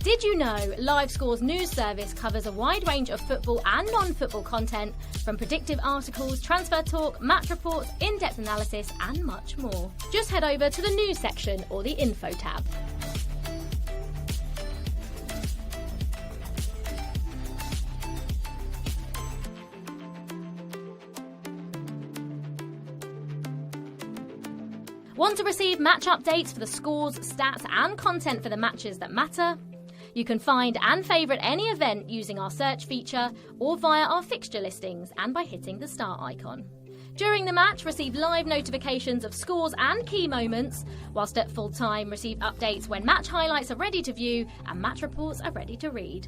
Did you know LiveScore's news service covers a wide range of football and non-football content, from predictive articles, transfer talk, match reports, in-depth analysis and much more? Just head over to the news section or the info tab. Want to receive match updates for the scores, stats and content for the matches that matter? You can find and favourite any event using our search feature or via our fixture listings and by hitting the star icon. During the match, receive live notifications of scores and key moments, whilst at full time receive updates when match highlights are ready to view and match reports are ready to read.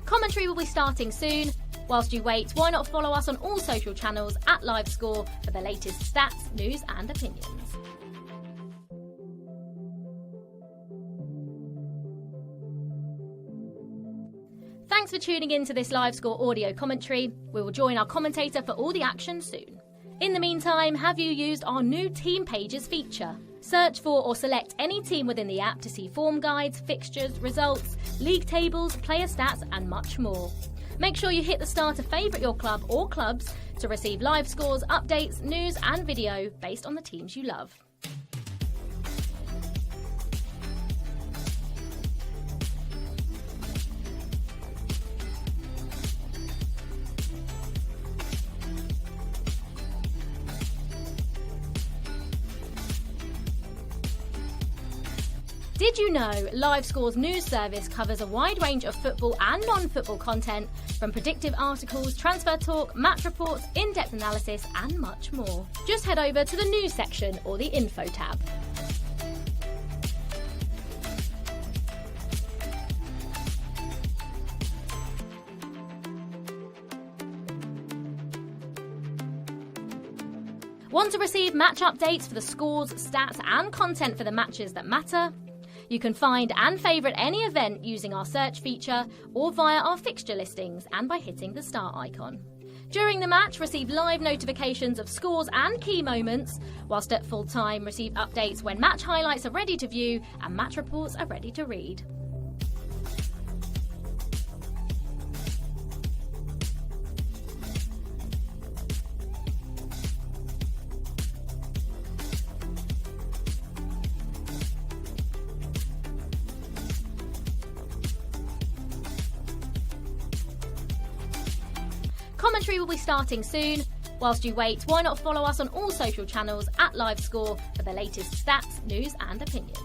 Commentary will be starting soon. Whilst you wait, why not follow us on all social channels at LiveScore for the latest stats, news and opinions. Thanks for tuning in to this live score audio commentary. We will join our commentator for all the action soon. In the meantime, have you used our new Team Pages feature? Search for or select any team within the app to see form guides, fixtures, results, league tables, player stats and much more. Make sure you hit the star to favourite your club or clubs to receive live scores, updates, news and video based on the teams you love. Did you know LiveScore's news service covers a wide range of football and non-football content, from predictive articles, transfer talk, match reports, in-depth analysis and much more? Just head over to the news section or the info tab. Want to receive match updates for the scores, stats and content for the matches that matter? You can find and favourite any event using our search feature or via our fixture listings and by hitting the star icon. During the match, receive live notifications of scores and key moments, whilst at full time receive updates when match highlights are ready to view and match reports are ready to read. Commentary will be starting soon. Whilst you wait, why not follow us on all social channels at LiveScore for the latest stats, news and opinions.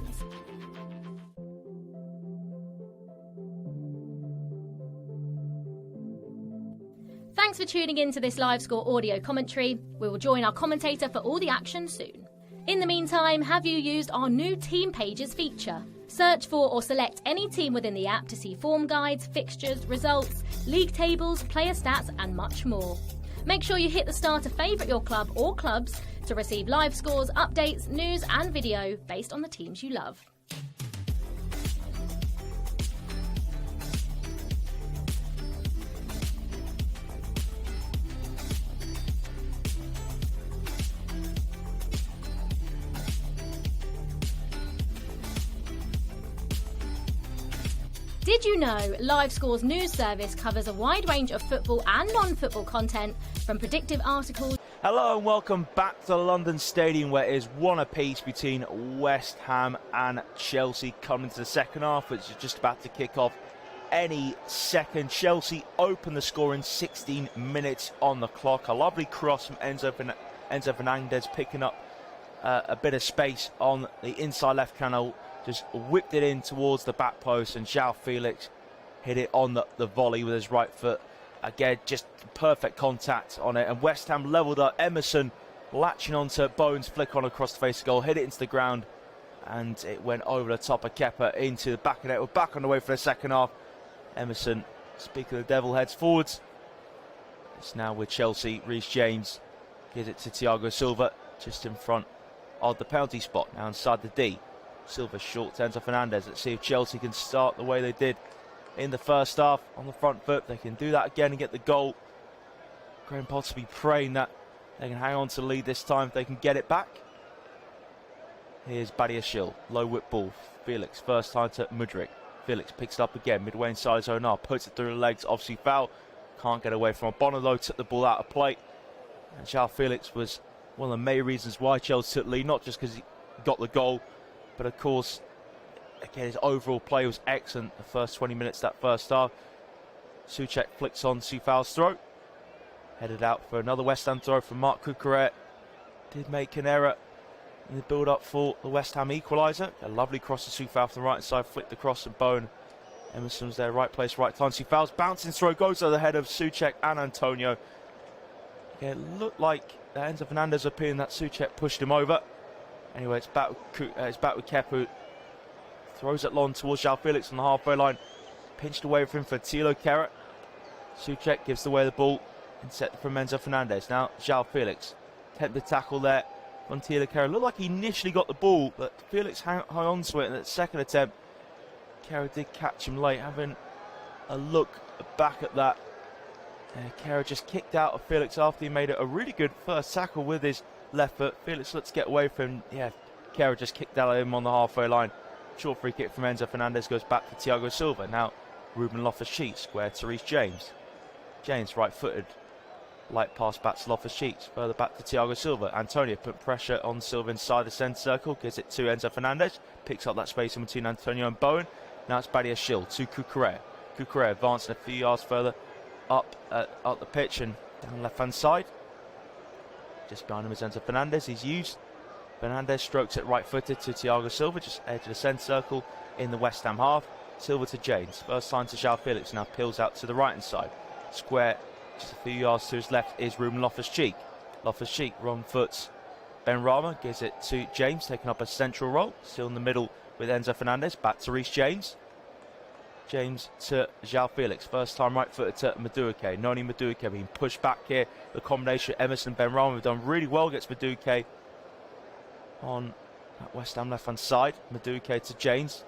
Thanks for tuning in to this LiveScore audio commentary. We will join our commentator for all the action soon. In the meantime, have you used our new Team Pages feature? Search for or select any team within the app to see form guides, fixtures, results, league tables, player stats and much more. Make sure you hit the star to favourite your club or clubs to receive live scores, updates, news and video based on the teams you love. Did you know LiveScore's news service covers a wide range of football and non-football content, from predictive articles... Hello and welcome back to the London Stadium, where it is one apiece between West Ham and Chelsea coming to the second half, which is just about to kick off any second. Chelsea open the score in 16 minutes on the clock. A lovely cross from Enzo Fernandez, picking up a bit of space on the inside left channel. Just whipped it in towards the back post, and João Felix hit it on the volley with his right foot. Again, just perfect contact on it, and West Ham levelled up. Emerson latching onto Bowen's flick on across the face of goal, hit it into the ground, and it went over the top of Kepa into the back of net. We're back on the way for the second half. Emerson, speaking of the devil, heads forwards. It's now with Chelsea. Reece James gives it to Thiago Silva, just in front of the penalty spot, now inside the D. Silva short to Enzo Fernandez. Let's see if Chelsea can start the way they did in the first half on the front foot. They can do that again and get the goal. Graham Potter be praying that they can hang on to the lead this time if they can get it back. Here's Badiashile, low whip ball. Felix, first time to Mudryk. Felix picks it up again, midway inside his own half, puts it through the legs, obviously foul. Can't get away from it. Bono took the ball out of play. And João Felix was one of the main reasons why Chelsea took the lead, not just because he got the goal, but of course, again, his overall play was excellent the first 20 minutes of that first half. Souček flicks on Soufal's throw. Headed out for another West Ham throw from Marc Cucurella. Did make an error in the build-up for the West Ham equaliser. A lovely cross to Soufal from the right side, flicked across and Bowen. Emerson was there, right place, right time. Soufal's bouncing throw goes to the head of Souček and Antonio. It looked like Enzo Fernandez appearing that Souček pushed him over. Anyway, it's back with Kepa. Throws it long towards João Felix on the halfway line. Pinched away from him for Thilo Kehrer. Souček gives away the ball and set from Enzo Fernandez. Now João Felix. Attempted tackle there on Thilo Kehrer. Looked like he initially got the ball, but Felix hung on to it in that second attempt. Kehrer did catch him late, having a look back at that. Kera just kicked out of Felix after he made it a really good first tackle with his left foot. Felix looks to get away from him. Yeah, Kera just kicked out of him on the halfway line. Short free kick from Enzo Fernandez goes back to Thiago Silva. Now Ruben Loftus-Cheek, square to Reece James. James right-footed. Light pass back to Loftus-Cheek. Further back to Thiago Silva. Antonio put pressure on Silva inside the centre circle. Gives it to Enzo Fernandez. Picks up that space in between Antonio and Bowen. Now it's Badia Shield to Cucurella. Cucurella advancing a few yards further up the pitch and down the left-hand side. Just behind him is Enzo Fernandez. He's used. Fernandez strokes it right-footed to Thiago Silva, just edge of the centre circle in the West Ham half. Silva to James. First time to João Felix. Now peels out to the right-hand side. Square, just a few yards to his left, is Ruben Loftus-Cheek. Loftus-Cheek, wrong foot. Ben Rama gives it to James, taking up a central role. Still in the middle with Enzo Fernandez. Back to Reece James. James to João Felix. First time right-footed to Madueke. Noni Madueke being pushed back here. The combination of Emerson and Ben Rama have done really well against Madueke on that West Ham left-hand side. Madueke to James.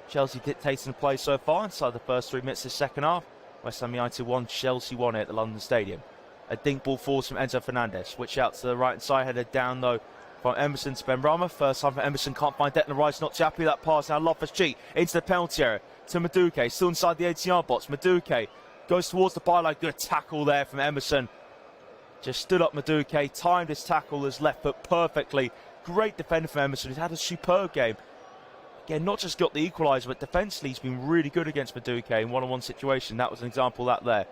Chelsea dictating the play so far inside the first 3 minutes of the second half. West Ham United 1, Chelsea 1 at the London Stadium. A dink ball forwards from Enzo Fernandez. Switch out to the right side, headed down though from Emerson to Ben Rama. First time for Emerson, can't find Declan Rice, not too happy with that pass. Now Loftus-Cheek into the penalty area to Madueke, still inside the 18-yard box. Madueke goes towards the byline. Good tackle there from Emerson. Just stood up Madueke, timed his tackle, his left foot perfectly. Great defender from Emerson, he's had a superb game. Again, not just got the equaliser, but defensively he's been really good against Madueke in one-on-one situation. That was an example of that there.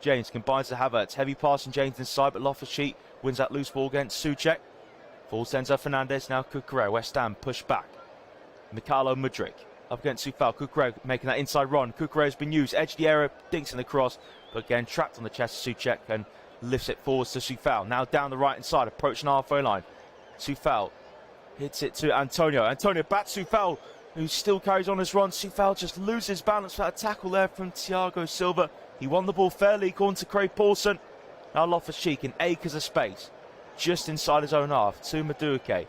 James combines to Havertz. Heavy pass from James inside, but Loftus-Cheek wins that loose ball against Souček. Falls Enzo Fernandez, now Cucurella. West Ham push back. Mikhailo Mudryk up against Coufal. Cucurella making that inside run. Cucurella has been used. Edge the area, dinks in the cross, but again trapped on the chest of Souček and lifts it forwards to Coufal. Now down the right-hand side, approaching the halfway line. Coufal hits it to Antonio. Antonio back to Coufal, who still carries on his run. Coufal just loses balance for that tackle there from Thiago Silva. He won the ball fairly, according to Craig Paulson. Now Loftus-Cheek in acres of space, just inside his own half, to Madueke.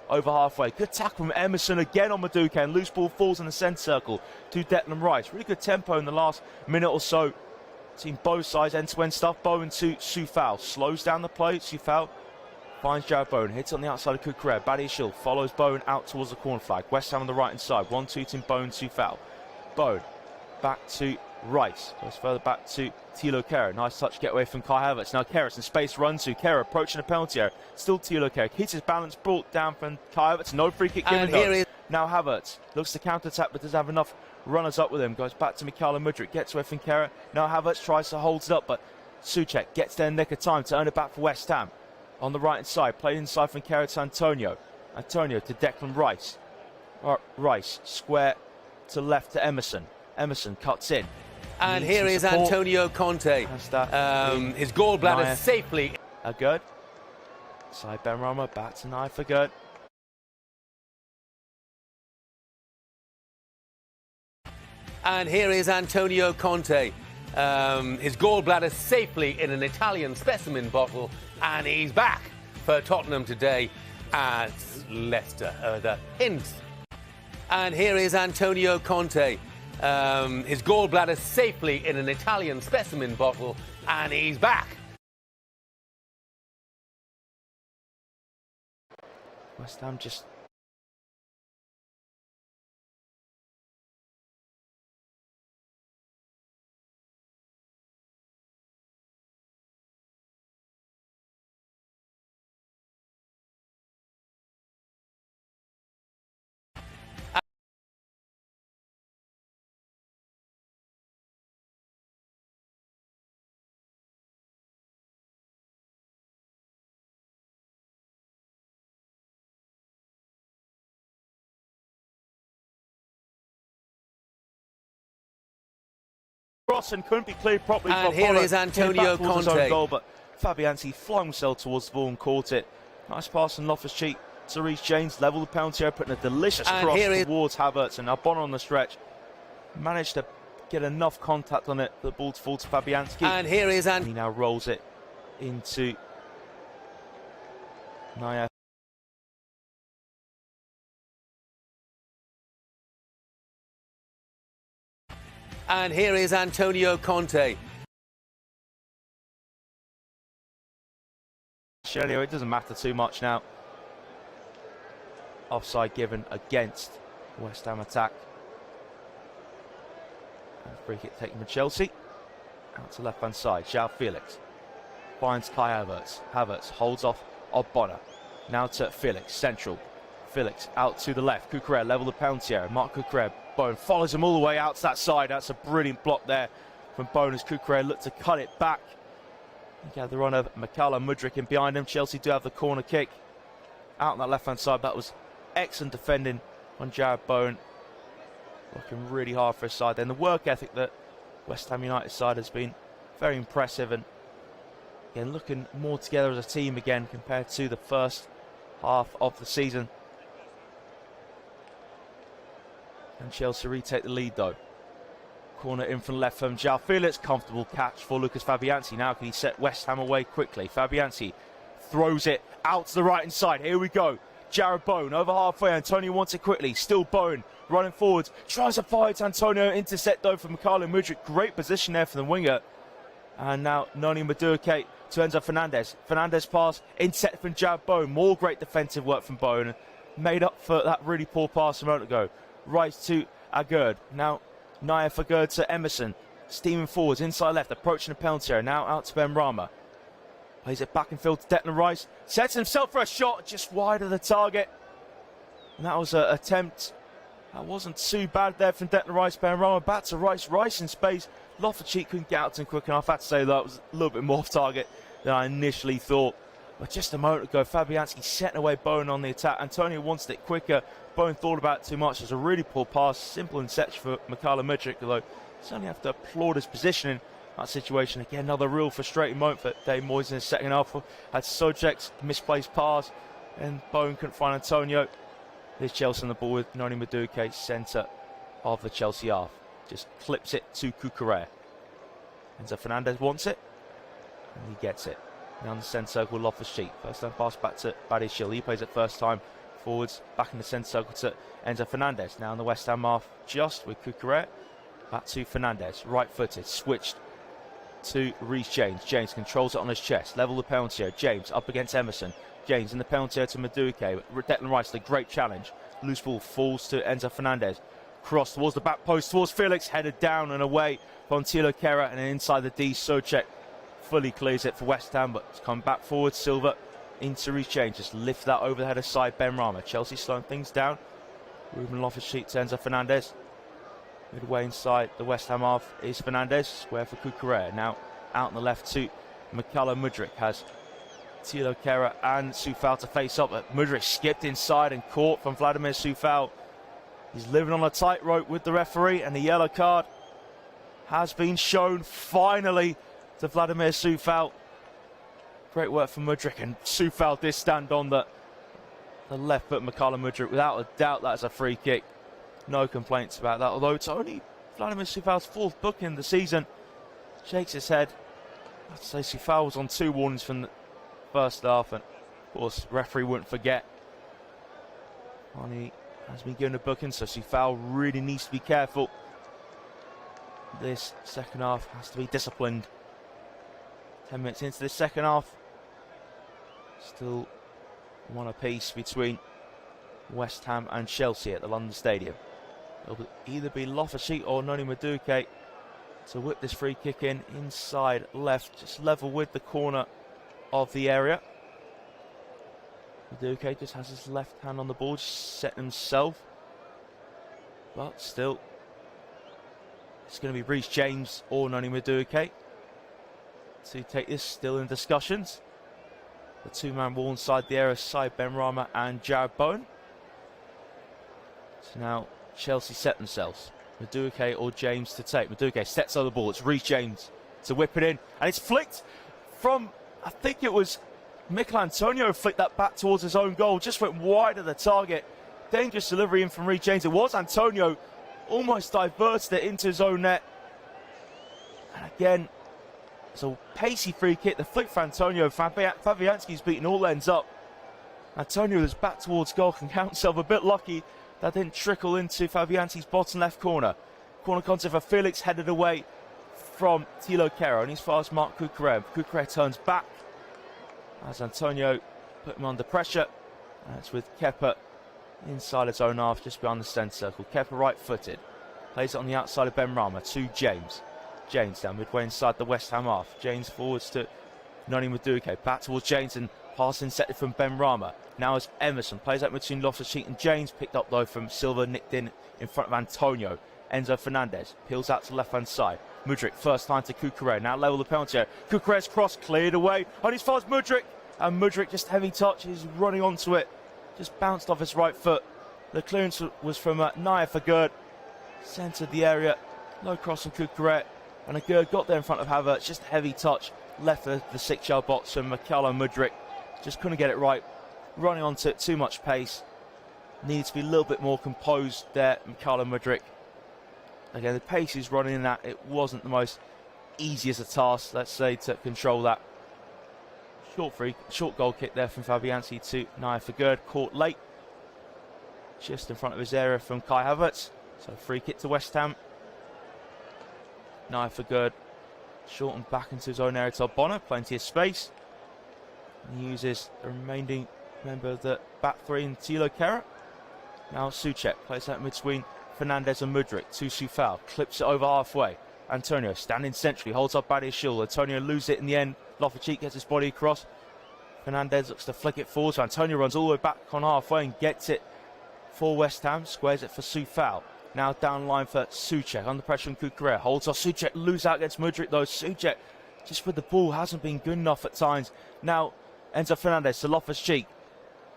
Over halfway. Good tackle from Emerson again on Madueke, and loose ball falls in the centre circle to Declan Rice. Really good tempo in the last minute or so. Seen both sides, end-to-end stuff. Bowen to Coufal. Slows down the play. Coufal finds Jared Bowen, hits on the outside of Cucurella. Badia Shield follows Bowen out towards the corner flag. West Ham on the right-hand side. 1-2 team Bowen, Coufal. Bowen back to Rice. Goes further back to Thilo Kehrer. Nice touch get away from Kai Havertz. Now Kehrer in space run to Kehrer, approaching the penalty area. Still Thilo Kehrer. Keeps his balance, brought down from Kai Havertz. No free kick given though. Now Havertz looks to counter-attack but doesn't have enough runners up with him. Goes back to Mikhailo Mudryk. Gets away from Kehrer. Now Havertz tries to hold it up, but Souček gets there in nick of time to earn it back for West Ham. On the right-hand side, played inside from Kehrer to Antonio. Antonio to Declan Rice. Rice, square to left to Emerson. Emerson cuts in. And here is Antonio Conte. His gallbladder safely. Good. Side Ben Rama, back to Naya for good. And here is Antonio Conte. His gallbladder safely in an Italian specimen bottle. And he's back for Tottenham today at Leicester. The hints. And here is Antonio Conte. His gallbladder safely in an Italian specimen bottle, and he's back. West Ham just... and couldn't be cleared properly. And here is Antonio Conte. Goal, but Fabianski flung himself towards the ball and caught it. Nice pass from Loftus-Cheek to Reece James. Level the penalty area, putting a delicious cross towards Havertz. And Albon on the stretch managed to get enough contact on it for the ball to fall to Fabianski. And here is he now rolls it into Naya. And here is Antonio Conte. Anyway, it doesn't matter too much now. Offside given against West Ham attack. And free kick taken from Chelsea. Out to left-hand side. João Felix finds Kai Havertz. Havertz holds off Ogbonna. Now to Felix, central. Felix out to the left. Cucurella level the penalty area. Marc Cucurella. Bone follows him all the way out to that side. That's a brilliant block there from Bone as Cucurella looked to cut it back. He had the run of Mykhailo Mudryk in behind him. Chelsea do have the corner kick out on that left-hand side. That was excellent defending on Jared Bowen. Working really hard for his side. Then the work ethic that West Ham United side has been very impressive, and again looking more together as a team again compared to the first half of the season. And Chelsea retake the lead though. Corner in from left from João Felix. Comfortable catch for Lucas Fabianski. Now can he set West Ham away quickly? Fabianski throws it out to the right hand side. Here we go. Jared Bowen over halfway. Antonio wants it quickly. Still Bowen running forwards. Tries to fight Antonio. Intercept though from Mykhailo Mudryk. Great position there for the winger. And now Noni Madueke to Enzo Fernandez. Fernandez pass. Intercept from Jared Bowen. More great defensive work from Bowen. Made up for that really poor pass a moment ago. Right to Agurd. Now Naif Agurd to Emerson. Steaming forwards inside left. Approaching the penalty area. Now out to Ben Rama. Plays it back in field to Declan Rice. Sets himself for a shot just wide of the target. And that was an attempt. That wasn't too bad there from Declan Rice. Ben Rama back to Rice. Rice in space. Loftus-Cheek couldn't get out to him quick enough. I have to say that was a little bit more off target than I initially thought. But just a moment ago, Fabianski setting away Bowen on the attack. Antonio wanted it quicker. Bowen thought about it too much. It was a really poor pass. Simple interception for Mykhailo Mudryk, although certainly have to applaud his positioning. That situation again, another real frustrating moment for Dave Moyes in the second half. Had Sojek's misplaced pass, and Bowen couldn't find Antonio. Here's Chelsea on the ball with Noni Madueke, centre of the Chelsea half. Just clips it to Cucurella. Enzo Fernandez wants it, and he gets it. Now in the centre circle, Loftus-Cheek. First time pass back to Badiashile. He plays it first time forwards, back in the centre circle to Enzo Fernandez. Now in the West Ham half, just with Cucurella. Back to Fernandez, right-footed, switched to Reece James. James controls it on his chest. Level the penalty area. James up against Emerson. James in the penalty area to Madueke. Declan Rice, the great challenge. Loose ball falls to Enzo Fernandez. Cross towards the back post, towards Felix. Headed down and away from Thilo Kehrer. And then inside the D, Sojek fully clears it for West Ham. But it's come back forward. Silva into Reece James. Just lift that over the header side. Ben Rama. Chelsea slowing things down. Ruben Loftus-Cheek to Enzo Fernandez. Midway inside the West Ham half is Fernandez, square for Cucurella. Now out on the left to Mykhailo Mudryk. Has Thilo Kehrer and Soufal to face up. Mudryk skipped inside and caught from Vladimir Soufal. He's living on a tightrope with the referee, and the yellow card has been shown finally to Vladimir Soufal. Great work from Mudryk, and Soufal did stand on the left foot. Mykhailo Mudryk, without a doubt, that's a free kick. No complaints about that, although it's only Vladimir Soufal's fourth booking in the season. Shakes his head. I'd say Soufal was on 2 warnings from the first half, and of course referee wouldn't forget. He has been given a booking, so Soufal really needs to be careful. This second half has to be disciplined. 10 minutes into this second half, still one apiece between West Ham and Chelsea at the London Stadium. It'll either be Loftus-Cheek or Noni Madueke to whip this free kick in inside left, just level with the corner of the area. Madueke just has his left hand on the ball, just set himself. But still, it's going to be Reece James or Noni Madueke to take this, still in discussions. The 2-man wall inside the area, side Ben Rama and Jared Bowen. So now Chelsea set themselves. Madueke or James to take. Madueke sets on the ball. It's Reece James to whip it in. And it's flicked from, I think it was Mikel Antonio flicked that back towards his own goal. Just went wide of the target. Dangerous delivery in from Reece James. It was Antonio. Almost diverted it into his own net. And again, it's a pacey free kick. The flick for Antonio. Fabianski's beaten all ends up. Antonio is back towards goal. Can count himself a bit lucky that didn't trickle into Fabianski's bottom left corner. Corner contact for Felix, headed away from Thilo Kehrer, and his fast mark Cucurella. Cucurella turns back as Antonio put him under pressure. That's with Kepa inside his own half, just behind the centre circle. Kepa right-footed, plays it on the outside of Benrahma to James. James down midway inside the West Ham half. James forwards to Noni Madueke, back towards James and passing set from Benrahma. Now as Emerson plays out between Loftus-Cheek and James, picked up though from Silva, nicked in front of Antonio. Enzo Fernandez peels out to left-hand side. Mudryk first time to Cucurella, now level the penalty area. Cucurella's cross cleared away on his fast Mudryk, and Mudryk just heavy touch, he's running onto it, just bounced off his right foot. The clearance was from Naya Fagerd, centred the area, low cross from Cucurella, and Agerd got there in front of Havertz, just heavy touch, left the 6-yard box, and Mykhailo Mudryk just couldn't get it right, running onto it, too much pace, needed to be a little bit more composed there, Mykhailo Mudryk. Again, the pace he's running in that, it wasn't the most easiest a task, let's say, to control that. Short goal kick there from Fabianski to Naya Fagerd, caught late, just in front of his area from Kai Havertz. So free kick to West Ham. Naya Fagerd shortened back into his own area to Bonner, plenty of space. He uses the remaining member of the back three in Thilo Kehrer. Now Souček plays out between Fernandez and Mudryk to Soufal, clips it over halfway. Antonio standing centrally, holds up Badiashile. Antonio loses it in the end. Loftus-Cheek gets his body across. Fernandez looks to flick it forward, so Antonio runs all the way back on halfway and gets it for West Ham. Squares it for Soufal. Now down line for Souček, under pressure from Cucurella. Holds off Souček, lose out against Mudryk though. Souček just with the ball hasn't been good enough at times. Now Enzo Fernandez to Loftus-Cheek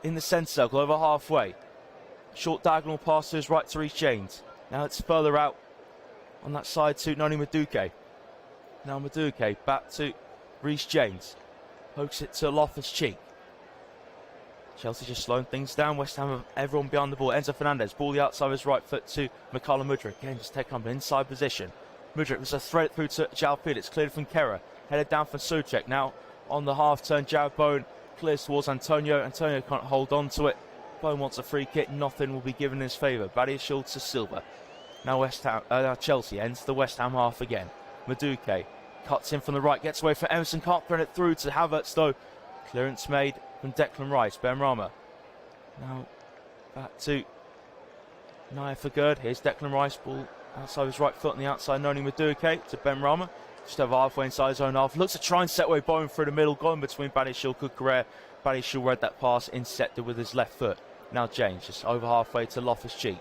in the centre circle over halfway. Short diagonal pass to his right to Reece James. Now it's further out on that side to Noni Madueke. Now Madueke back to Reece James. Pokes it to Loftus-Cheek. Chelsea just slowing things down. West Ham have everyone behind the ball. Enzo Fernandez, ball the outside of his right foot to Mykhailo Mudryk. Again, just taking up an inside position. Mudryk was a thread through to João Felix. Cleared from Kehrer. Headed down for Souček. Now on the half turn, Jared Bowen clears towards Antonio. Antonio can't hold on to it. Bowen wants a free kick. Nothing will be given in his favour. Badiashile to Silva. Now Chelsea ends the West Ham half again. Madueke cuts in from the right, gets away from Emerson, can't print it through to Havertz though. Clearance made from Declan Rice. Benrahma. Now back to Naya Fagerd. Here's Declan Rice, ball outside his right foot on the outside. Noni Madueke to Benrahma. Just over halfway inside his own half. Looks to try and set away Bowen through the middle, going between Badiashile and Cucurella. Badiashile read that pass, intercepted with his left foot. Now James just over halfway to Loftus-Cheek.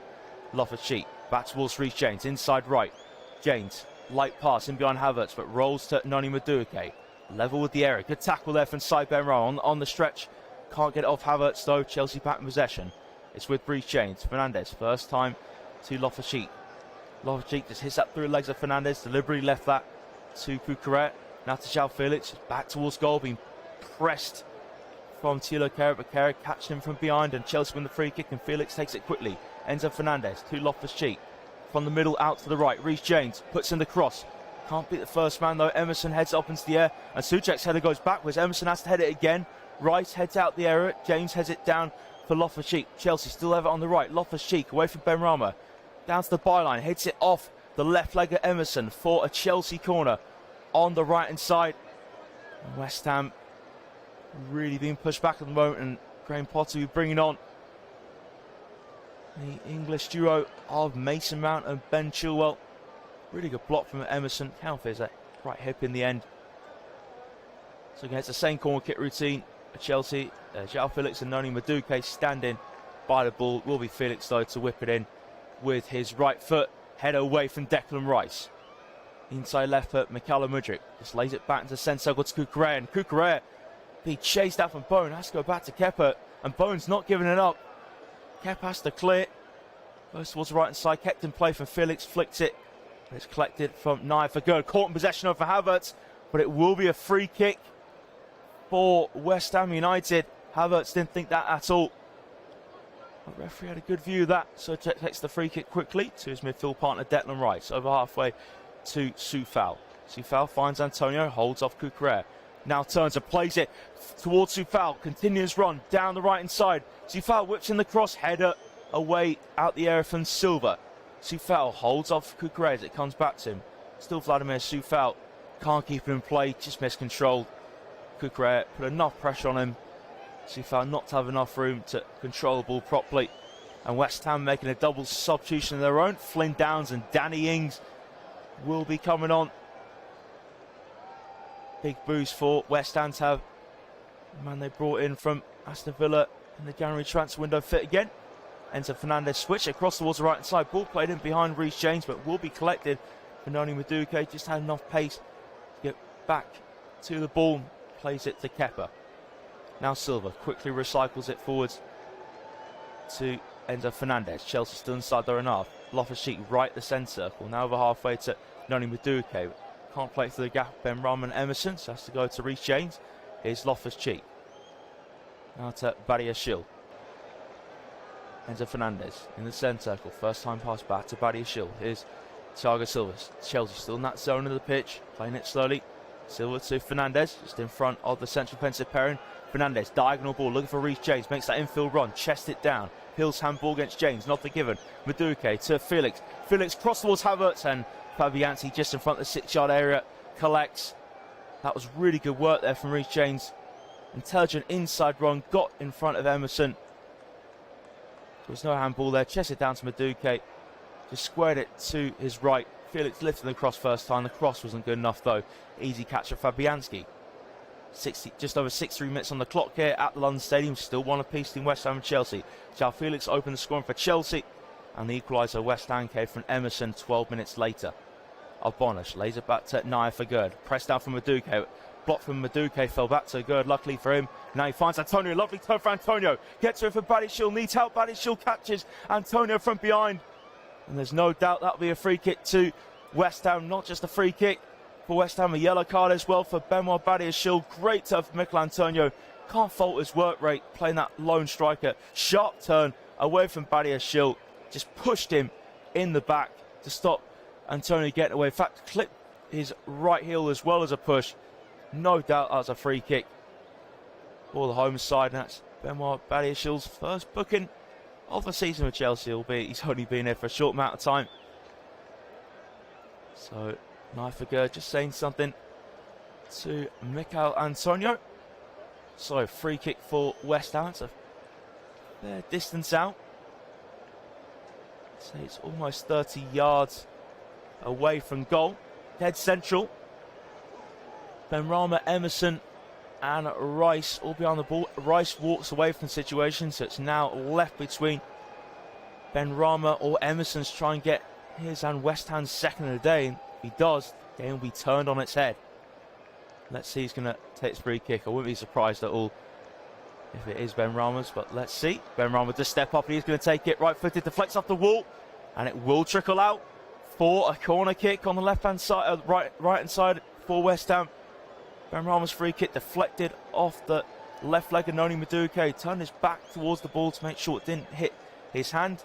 Loftus-Cheek back towards Reece James, inside right. James, light pass in behind Havertz, but rolls to Noni Madueke. Level with the area. Good tackle there from Sai Benrahma on the stretch. Can't get it off Havertz though. Chelsea back in possession. It's with Reece James. Fernandez, first time to Loftus-Cheek. Loftus-Cheek just hits that through the legs of Fernandez. Deliberately left that to Cucurella. Now to João Felix. Back towards goal, being pressed from Thilo Kehrer, but Kehrer catches him from behind, and Chelsea win the free kick, and Felix takes it quickly. Enzo Fernandez to Loftus-Cheek. From the middle out to the right. Reece James puts in the cross. Can't beat the first man though. Emerson heads up into the air, and Souček's header goes backwards. Emerson has to head it again. Rice heads out the area. James heads it down for Loftus-Cheek. Chelsea still have it on the right. Loftus-Cheek away from Benrahma. Down to the byline. Hits it off the left leg of Emerson for a Chelsea corner on the right hand side. And West Ham really being pushed back at the moment, and Graham Potter will be bringing on the English duo of Mason Mount and Ben Chilwell. Really good block from Emerson. Counters that right hip in the end. So again, it's the same corner kick routine at Chelsea. João Felix and Noni Madueke standing by the ball. Will be Felix though to whip it in with his right foot. Head away from Declan Rice. Inside left foot, Mykhailo Mudryk just lays it back into centre circle to Cucurella, and Cucurella be chased out from Bowen. Has to go back to Kepa, and Bowen's not giving it up. Kepa has to clear it. Goes towards the right hand side, kept in play from Felix, flicks it. It's collected from Naya Fagerd, caught in possession over Havertz, but it will be a free kick for West Ham United. Havertz didn't think that at all. The referee had a good view of that, so takes the free kick quickly to his midfield partner Declan Rice, over halfway to Soufal. Soufal finds Antonio, holds off Cucurella. Now turns and plays it towards Soufal. Continuous run down the right hand side. Soufal whips in the cross, header away out the area from Silva. Soufal holds off Kukure as it comes back to him. Still Vladimir Soufal. Can't keep him in play, just miscontrolled. Kukure put enough pressure on him. Soufal not to have enough room to control the ball properly. And West Ham making a double substitution of their own. Flynn Downs and Danny Ings will be coming on. Big boost for West Ham to have the man they brought in from Aston Villa in the January transfer window fit again. Enzo Fernandez switch across towards the right hand side. Ball played in behind Reece James, but will be collected. Benoni Madueke just had enough pace to get back to the ball. Plays it to Kepa. Now Silva quickly recycles it forwards to Enzo Fernandez. Chelsea still inside their own half. Loftus-Cheek right the centre circle. Now over halfway to Benoni Madueke. Can't play through the gap. Ben Rahman Emerson, so has to go to Reece James. Here's Loftus-Cheek. Now to Badiashile. Enzo Fernandez in the centre circle. First time pass back to Badiashile. Here's Thiago Silva. Chelsea still in that zone of the pitch. Playing it slowly. Silva to Fernandez. Just in front of the central defensive pairing. Fernandez, diagonal ball. Looking for Reece James. Makes that infield run. Chest it down. Hill's handball against James. Nothing given. Madueke to Felix. Felix cross towards Havertz. And Fabianski just in front of the 6-yard area. Collects. That was really good work there from Reece James. Intelligent inside run. Got in front of Emerson. There was no handball there. Chest it down to Madueke. Just squared it to his right. Felix lifted the cross first time. The cross wasn't good enough though. Easy catch of Fabianski. Just over 63 minutes on the clock here at the London Stadium. Still one apiece between West Ham and Chelsea. João Felix opened the scoring for Chelsea. And the equaliser West Ham came from Emerson 12 minutes later. Albonish lays it back to Naya for Gerd. Pressed down from Madueke. Blocked from Madueke, fell back to Gerd. Luckily for him. Now he finds Antonio. Lovely turn for Antonio. Gets her for Badiashile. Needs help. Badiashile catches Antonio from behind. And there's no doubt that'll be a free kick to West Ham. Not just a free kick for West Ham, a yellow card as well for Benoit Badiashile. Great turn for Mikel Antonio. Can't fault his work rate playing that lone striker. Sharp turn away from Badiashile. Just pushed him in the back to stop Antonio getting away. In fact, clipped his right heel as well as a push. No doubt that was a free kick for the home side. And that's Benoit Badiashile's first booking of the season with Chelsea, albeit he's only been here for a short amount of time. So, Naifager just saying something to Mikel Antonio. So, free kick for West Ham. It's a fair distance out. So it's almost 30 yards away from goal. Dead central. Benrahma, Emerson and Rice all behind the ball. Rice walks away from the situation, so it's now left between Benrahma or Emerson to try and get his and West Ham's second of the day. And if he does, the game will be turned on its head. Let's see who's going to take this free kick. I wouldn't be surprised at all if it is Benrahma's, but let's see. Benrahma does step up and he's going to take it. Right footed, deflects off the wall, and it will trickle out for a corner kick on the left-hand side, right-hand side for West Ham. Benrahma's free kick deflected off the left leg of Noni Madueke. Turned his back towards the ball to make sure it didn't hit his hand.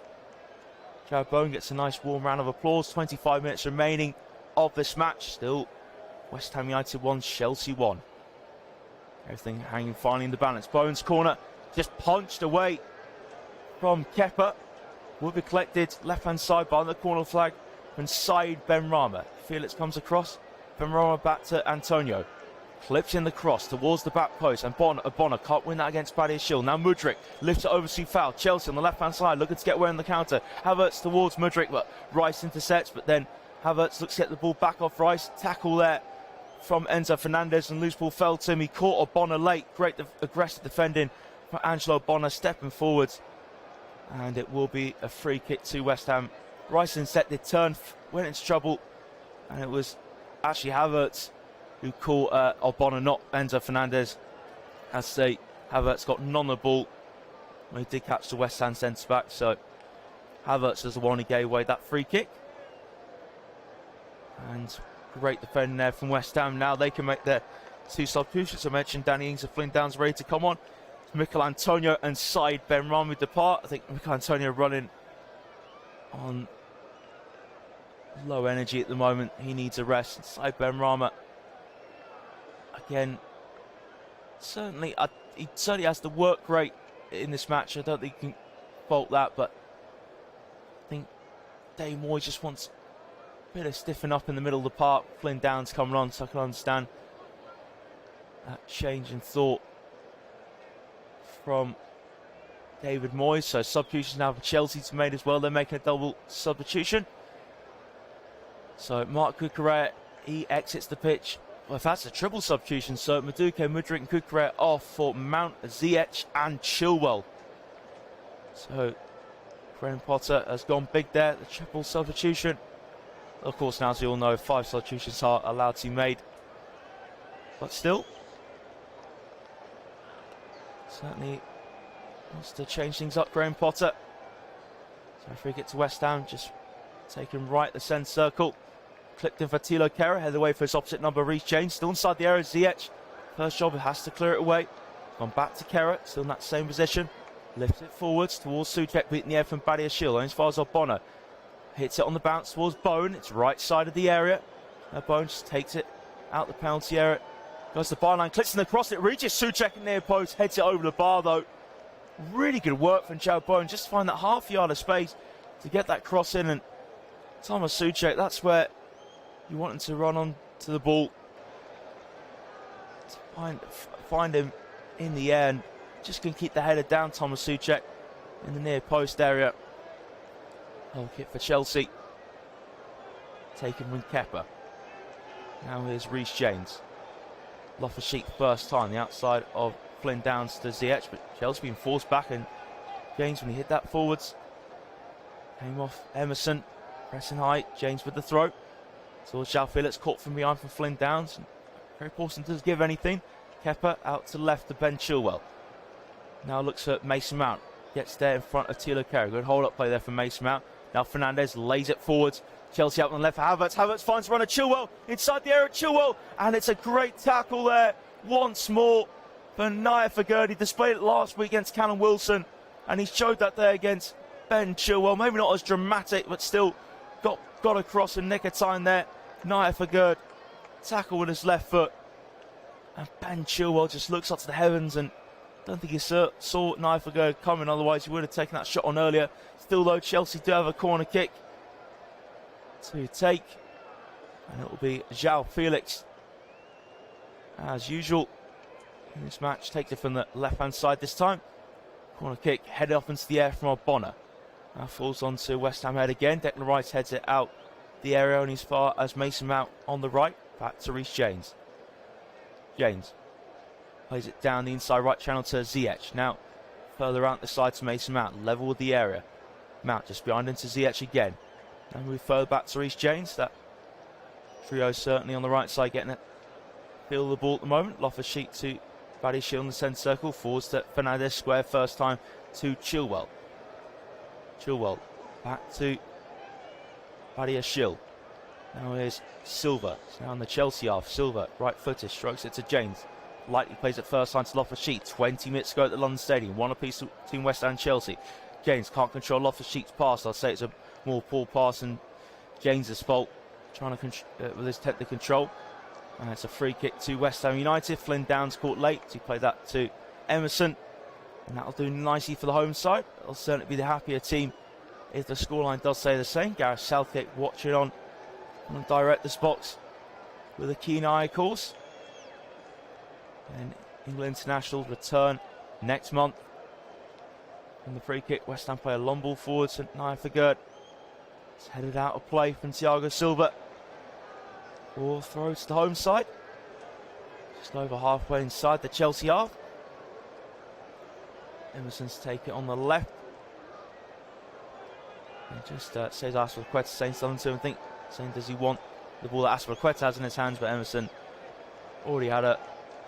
Jared Bowen gets a nice warm round of applause. 25 minutes remaining of this match. Still West Ham United 1, Chelsea 1. Everything hanging finally in the balance. Bowen's corner just punched away from Kepa. Will be collected left-hand side by the corner flag from Said Benrahma. Felix comes across. Benrahma back to Antonio. Clips in the cross towards the back post, and Bonner can't win that against Badiashile. Now Mudryk lifts it over Soufal. Chelsea on the left-hand side looking to get away on the counter. Havertz towards Mudryk, but Rice intercepts, but then Havertz looks to get the ball back off Rice. Tackle there from Enzo Fernandez, and loose ball fell to him. He caught Bonner late. Great aggressive defending from Angelo Bonner, stepping forwards, and it will be a free kick to West Ham. Rice intercepted, turned, went into trouble, and it was actually Havertz who caught Bonner, not Enzo Fernandez. As I say, Havertz got none of the ball. He did catch the West Ham centre back, so Havertz is the one who gave away that free kick. And great defending there from West Ham. Now they can make their two substitutions. I mentioned Danny Ings and Flynn Downs ready to come on. Mikel Antonio and Said Benrahma depart. I think Mikel Antonio running on low energy at the moment. He needs a rest. Said Benrahma, again, certainly he certainly has the work rate in this match. I don't think you can fault that, but I think Dave Moy just wants a bit of stiffen up in the middle of the park. Flynn Downs coming on, so I can understand that change in thought from David Moyes. So substitutions now for Chelsea to made as well. They're making a double substitution. So Mark Cucurella, he exits the pitch. Well, if that's a triple substitution, so Madueke, Mudryk and Cucurella off for Mount, Ziyech and Chilwell. So Graham Potter has gone big there, the triple substitution. Of course, now as you all know, 5 substitutions are allowed to be made. But still, certainly wants to change things up, Graham Potter. So free kick to West Ham, just taken right the centre circle. Clipped in for Thilo Kehrer, headed away for his opposite number, Reece James. Still inside the area, Ziyech. First job, has to clear it away. Gone back to Kehrer, still in that same position. Lifts it forwards towards Souček, beating the air from Badiashile. As far as Ogbonna. Hits it on the bounce towards Bone. It's right side of the area. Now Bone just takes it out the penalty area. Goes to the byline, clicks in the cross. It reaches Souček in the near post. Heads it over the bar though. Really good work from Joe Bone. Just to find that half yard of space to get that cross in. And Thomas Souček, that's where you want him to run on to the ball. To find him in the air. And just can keep the header down, Thomas Souček, in the near post area. Low kick for Chelsea. Taken from Kepa. Now here's Reece James. Loftus-Cheek first time, the outside of Flynn Downs to Ziyech, but Chelsea being forced back, and James, when he hit that forwards, came off Emerson, pressing high. James with the throw. So João Felix caught from behind from Flynn Downs. Very Pawson doesn't give anything. Kepa out to the left to Ben Chilwell. Now looks at Mason Mount. Gets there in front of Thilo Kehrer. Good hold-up play there from Mason Mount. Now Fernandes lays it forwards. Chelsea out on the left for Havertz. Havertz finds a run of Chilwell. Inside the area, Chilwell. And it's a great tackle there once more for Naya Fagurdi. He displayed it last week against Callum Wilson. And he showed that there against Ben Chilwell. Maybe not as dramatic, but still got across in nick of time there. Naya Fagurdi tackle with his left foot. And Ben Chilwell just looks up to the heavens, and don't think he saw Naya Fagurdi coming, otherwise he would have taken that shot on earlier. Still though, Chelsea do have a corner kick to take, and it will be João Felix, as usual in this match. Takes it from the left hand side this time. Corner kick headed off into the air from Ogbonna. Now falls onto West Ham head again. Declan Rice heads it out the area only as far as Mason Mount on the right. Back to Reece James. James plays it down the inside right channel to Ziyech. Now further out the side to Mason Mount, level with the area. Mount just behind into Ziyech again. Now move further back to Reece James. That trio certainly on the right side getting it. Feel the ball at the moment. Loftus-Cheek to Badiashile in the centre circle. Forwards to Fernandes square first time to Chilwell. Chilwell back to Badiashile. Now here's Silva. It's now on the Chelsea half. Silva, right footed, strokes it to James. Lightly plays it first time to Loftus-Cheek. 20 minutes ago at the London Stadium. One apiece between West Ham and Chelsea. James can't control Loftus-Cheek's pass. I'll say it's a more poor pass and James's fault. Trying to with his technical control. And it's a free kick to West Ham United. Flynn Downs caught late. He played that to Emerson. And that'll do nicely for the home side. It'll certainly be the happier team if the scoreline does say the same. Gareth Southgate watching on director's box with a keen eye, of course. And England internationals return next month. From the free kick, West Ham play a long ball forward to Naya Fagurdi. It's headed out of play from Thiago Silva. Ball throws to the home side. Just over halfway inside the Chelsea half. Emerson's take it on the left. And just says Aspilicueta saying something to him. I think saying does he want the ball that Aspilicueta has in his hands, but Emerson already had a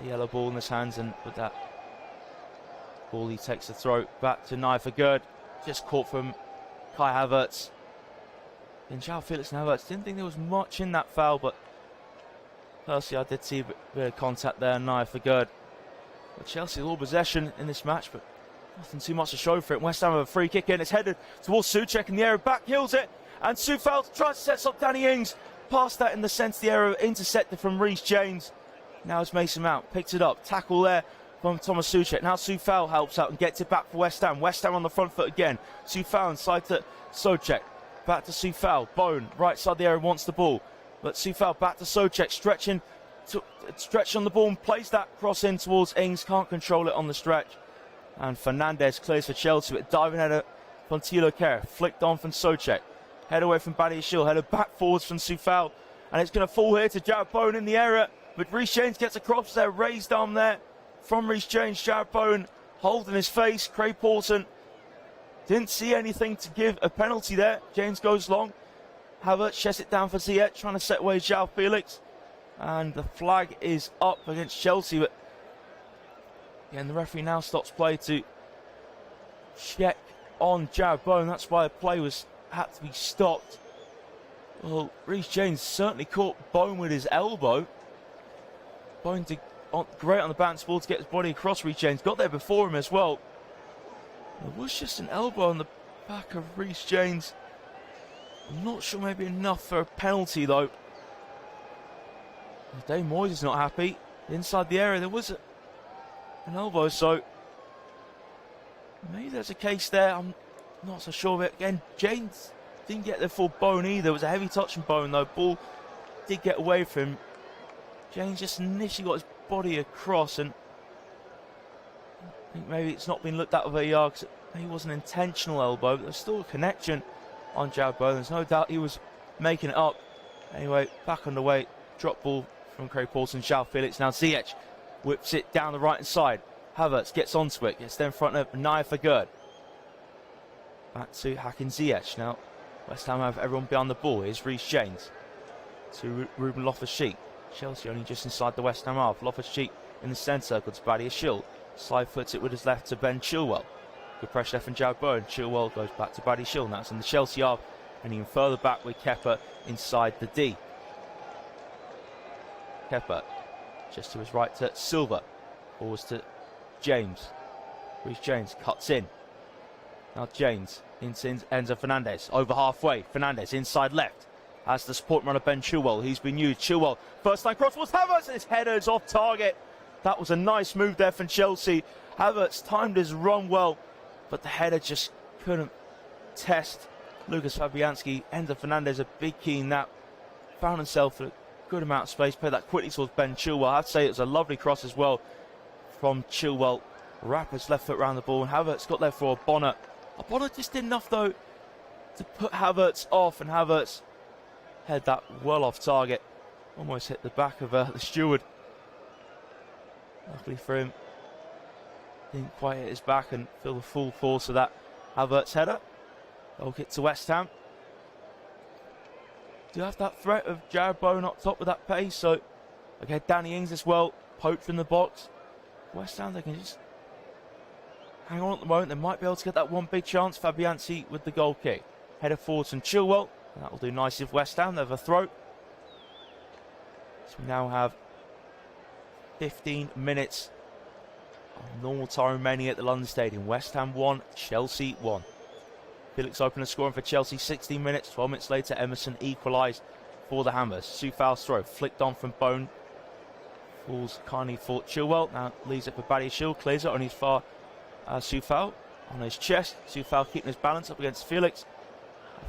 yellow ball in his hands, and with that ball he takes the throw back to Naya Fagurdi. Just caught from Kai Havertz. And João Felix and Havertz, didn't think there was much in that foul, but personally I did see a bit of contact there. Naya Fagurdi. But Chelsea all possession in this match, but nothing too much to show for it. West Ham have a free kick in. It's headed towards Souček in the area. Back heels it. And Soufal tries to set up Danny Ings. Past that in the centre of the area. Intercepted from Reece James. Now it's Mason Mount. Picks it up. Tackle there from Thomas Souček. Now Soufal helps out and gets it back for West Ham. West Ham on the front foot again. Soufal inside to Souček. back to Soufal. Bone, right side of the area, wants the ball. But Soufal back to Souček, stretch on the ball and plays that cross in towards Ings. Can't control it on the stretch. And Fernandez clears for Chelsea, but diving header from Thilo Kehrer. Flicked on from Souček. Head away from Badiashile, header back forwards from Soufal. And it's going to fall here to Jarrod Bowen in the area. But Reece James gets across there, raised arm there from Reece James. Jarrod Bowen holding his face. Craig Pawson didn't see anything to give a penalty there. James goes long. Havertz chest it down for Ziyech, trying to set away João Felix. And the flag is up against Chelsea. But again, the referee now stops play to check on Jarrod Bowen. That's why the play had to be stopped. Well, Reece James certainly caught Bowen with his elbow. Bowen did great on the bounce ball to get his body across. Reece James got there before him as well. There was just an elbow on the back of Reece James. I'm not sure, maybe enough for a penalty though. Dave Moyes is not happy. Inside the area there was an elbow, so maybe there's a case there. I'm not so sure of it. Again, James didn't get the full Bowen either. It was a heavy touch from Bowen though. Ball did get away from him. James just initially got his body across, and I think maybe it's not been looked at with VAR because it maybe wasn't an intentional elbow, but there's still a connection on Jarrod Bowen. There's no doubt he was making it up. Anyway, back on the way. Drop ball from Craig Pawson. João Felix. Now Ziyech whips it down the right hand side. Havertz gets onto it. Gets there in front of Naya for good. Back to Hakim Ziyech. Now West Ham have everyone behind the ball. Here's Reece James to Ruben Loftus-Cheek. Chelsea only just inside the West Ham half. Loftus-Cheek in the centre circle to Badiashile. Side foots it with his left to Ben Chilwell. Good pressure there from Jarrod Bowen. Chilwell goes back to Badiashile. That's in the Chelsea half. And even further back with Kepa inside the D. Kepa just to his right to Silva. Forwards to James. Reece James cuts in. Now James into Enzo Fernandez. Over halfway. Fernandez inside left. Has the support runner Ben Chilwell. He's been used. Chilwell first line cross was Havertz. His header is off target. That was a nice move there from Chelsea. Havertz timed his run well, but the header just couldn't test Lucas Fabianski. Enzo Fernandez, a big key in that. Found himself a good amount of space. Played that quickly towards Ben Chilwell. I have to say it was a lovely cross as well from Chilwell. Wrap his left foot around the ball, and Havertz got there for Bonner. Bonner just did enough though to put Havertz off, and Havertz had that well off target. Almost hit the back of the steward. Luckily for him, didn't quite hit his back and feel the full force of that Havertz header. Goal kick to West Ham. Do have that threat of Jarrod Bowen up top with that pace. So again, Danny Ings as well, poked from the box. West Ham, they can just hang on at the moment. They might be able to get that one big chance. Fabianski with the goal kick. Header forwards from Chilwell. That will do nicely for West Ham. They have a throw. So we now have 15 minutes of normal time remaining at the London Stadium. West Ham 1, Chelsea 1. Felix opener scoring for Chelsea. 16 minutes. 12 minutes later, Emerson equalised for the Hammers. Soufal's throw flicked on from Bone. Falls kindly for Chilwell. Now leaves it for Badiashile. Clears it on his far. Soufal on his chest. Soufal keeping his balance up against Felix.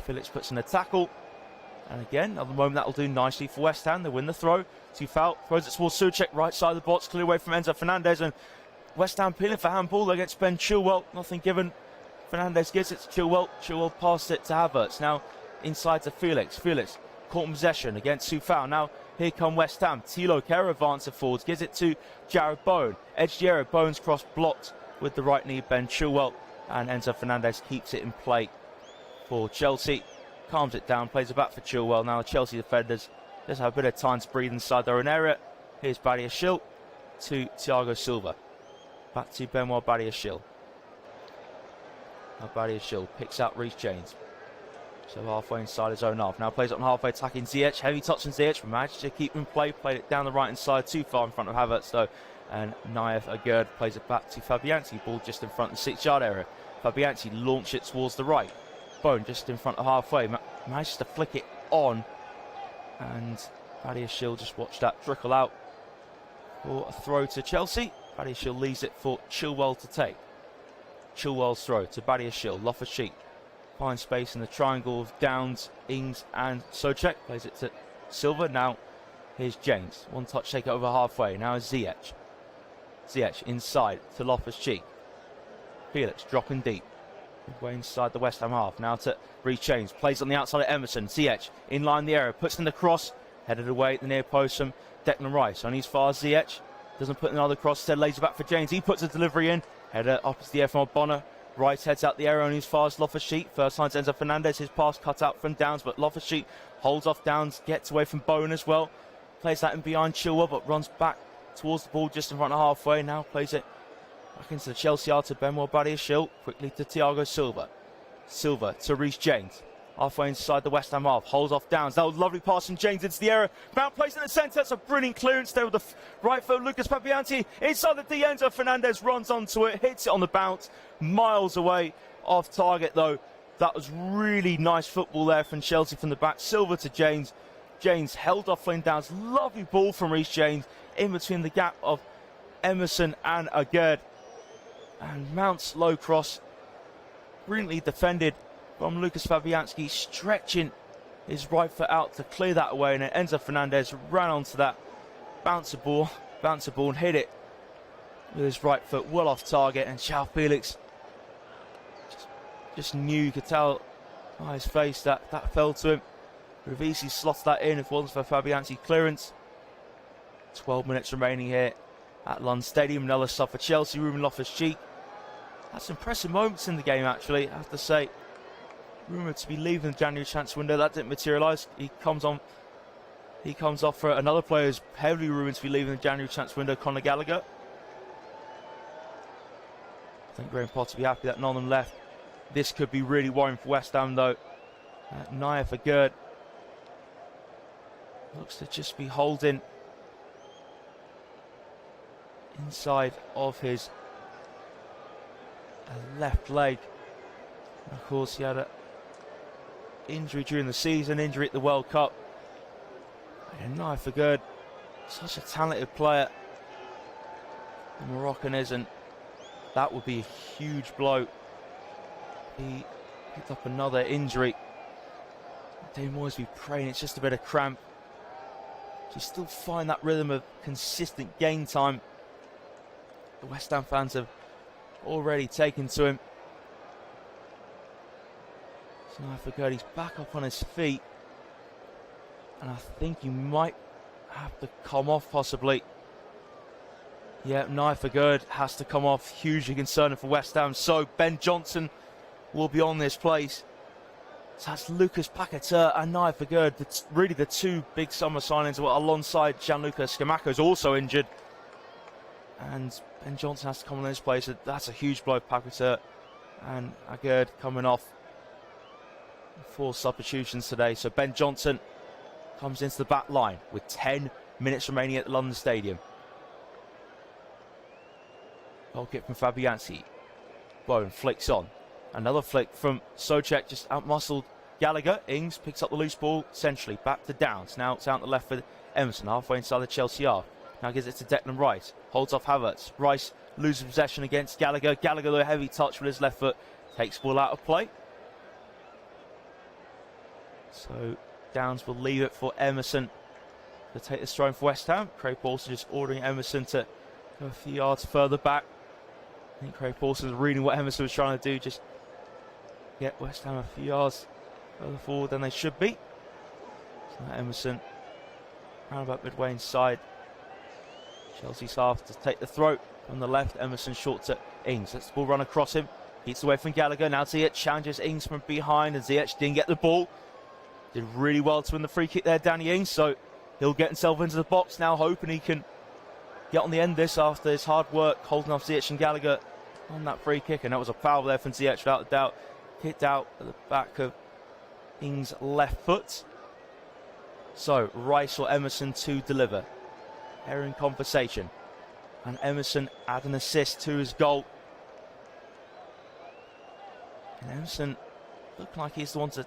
Felix puts in a tackle. And again, at the moment, that will do nicely for West Ham. They win the throw. Soufal throws it towards Souček, right side of the box, clear away from Enzo Fernandez. And West Ham peeling for handball against Ben Chilwell. Nothing given. Fernandez gives it to Chilwell. Chilwell passed it to Havertz. Now inside to Felix. Felix caught in possession against Soufal. Now here come West Ham. Thilo Kehrer advances forwards. Gives it to Jarrod Bowen. Edge the area. Bowen's cross blocked with the right knee. Ben Chilwell. And Enzo Fernandez keeps it in play for Chelsea. Calms it down. Plays it back for Chilwell. Now the Chelsea defenders just have a bit of time to breathe inside their own area. Here's Badiashile to Thiago Silva. Back to Benoit Badiashile. Now Badiashile picks out Reece James. So halfway inside his own half. Now plays up on halfway, attacking Ziyech. Heavy touch on Ziyech. Managed to keep him in play. Played it down the right hand side. Too far in front of Havertz though. And Naif Agurd plays it back to Fabianski. Ball just in front of the 6-yard area. Fabianski launched it towards the right. Bone just in front of halfway. Managed to flick it on. And Badiashile just watched that trickle out for a throw to Chelsea. Badiashile leaves it for Chilwell to take. Chilwell's throw to Badiashile. Loftus-Cheek Finds space in the triangle of Downs, Ings and Souček. Plays it to Silva. Now here's James. One touch take it over halfway. Now is Ziyech. Ziyech inside to Loftus-Cheek. Felix dropping deep. Midway inside the West Ham half. Now to Reece James. Plays on the outside of Emerson. Ziyech in line the area. Puts in the cross. Headed away at the near post from Declan Rice. On his far Ziyech. Doesn't put another cross. Instead lays it back for James. He puts a delivery in. Header opposite the F1 Bonner. Rice heads out the area on his far Loftus-Cheek. First time to Enzo Fernandez. His pass cut out from Downs. But Loftus-Cheek holds off Downs. Gets away from Bowen as well. Plays that in behind Chilwell. But runs back towards the ball just in front of halfway. Now plays it back into the Chelsea yard to Benoit Badiashile. Quickly to Thiago Silva. Silva to Reece James. Halfway inside the West Ham half. Holds off Downs. That was a lovely pass from James into the area. Mount placed in the centre. That's a brilliant clearance there with the right foot. Lucas Papianti inside the D. Enzo Fernandez runs onto it. Hits it on the bounce. Miles away off target though. That was really nice football there from Chelsea from the back. Silva to James. James held off Flynn Downs. Lovely ball from Reece James in between the gap of Emerson and Agerd. And Mount's low cross. Brilliantly defended from Lucas Fabianski, stretching his right foot out to clear that away, and then Enzo Fernandez ran onto that bouncer ball and hit it with his right foot well off target, and João Felix just knew, you could tell by his face that fell to him. Ravisi slotted that in if it wasn't for Fabianski's clearance. 12 minutes remaining here at London Stadium. Another stuff for Chelsea. Ruben Loftus-Cheek had some impressive moments in the game actually, I have to say. Rumoured to be leaving the January transfer window. That didn't materialise. He comes off for another player who's heavily rumoured to be leaving the January transfer window, Conor Gallagher. I think Graham Potter will be happy that none of them left. This could be really worrying for West Ham though. Naya for Gerd. Looks to just be holding inside of his left leg. And of course he had an injury during the season, injury at the World Cup. And Naya for Gerd, such a talented player, the Moroccan is, and that would be a huge blow. He picked up another injury. Dave Moyes be praying it's just a bit of cramp. To still find that rhythm of consistent game time. The West Ham fans have already taken to him. So now for Gerd, he's back up on his feet. And I think he might have to come off possibly. Yeah, Naya for Gerd has to come off. Hugely concerning for West Ham. So Ben Johnson will be on this place. So that's Lucas Paquetá and Naya for Gerd. Really the two big summer signings alongside Gianluca Scamacca, who's also injured. And Ben Johnson has to come on this place. That's a huge blow, Paquetá and Agerd coming off. 4 substitutions today. So Ben Johnson comes into the back line with 10 minutes remaining at the London Stadium. Goal kick from Fabianski. Bowen flicks on. Another flick from Souček, just outmuscled Gallagher. Ings picks up the loose ball centrally, back to Downs. Now it's out on the left for Emerson, halfway inside the Chelsea half. Now gives it to Declan Rice. Holds off Havertz. Rice loses possession against Gallagher. Gallagher, though, heavy touch with his left foot, takes ball out of play. So Downs will leave it for Emerson to take this throw for West Ham. Craig Paulson just ordering Emerson to go a few yards further back. I think Craig Paulson was reading what Emerson was trying to do, just get West Ham a few yards further forward than they should be. So Emerson round about midway inside Chelsea's half to take the throw on the left. Emerson short to Ings. Lets the ball run across him. Gets away from Gallagher. Now Ziyech challenges Ings from behind, and Ziyech didn't get the ball. Did really well to win the free kick there, Danny Ings. So he'll get himself into the box now, hoping he can get on the end of this after his hard work holding off Ziyech and Gallagher on that free kick. And that was a foul there from Ziyech without a doubt. Kicked out at the back of Ings' left foot. So Rice or Emerson to deliver. They're in conversation. And Emerson add an assist to his goal. And Emerson looked like he's the one to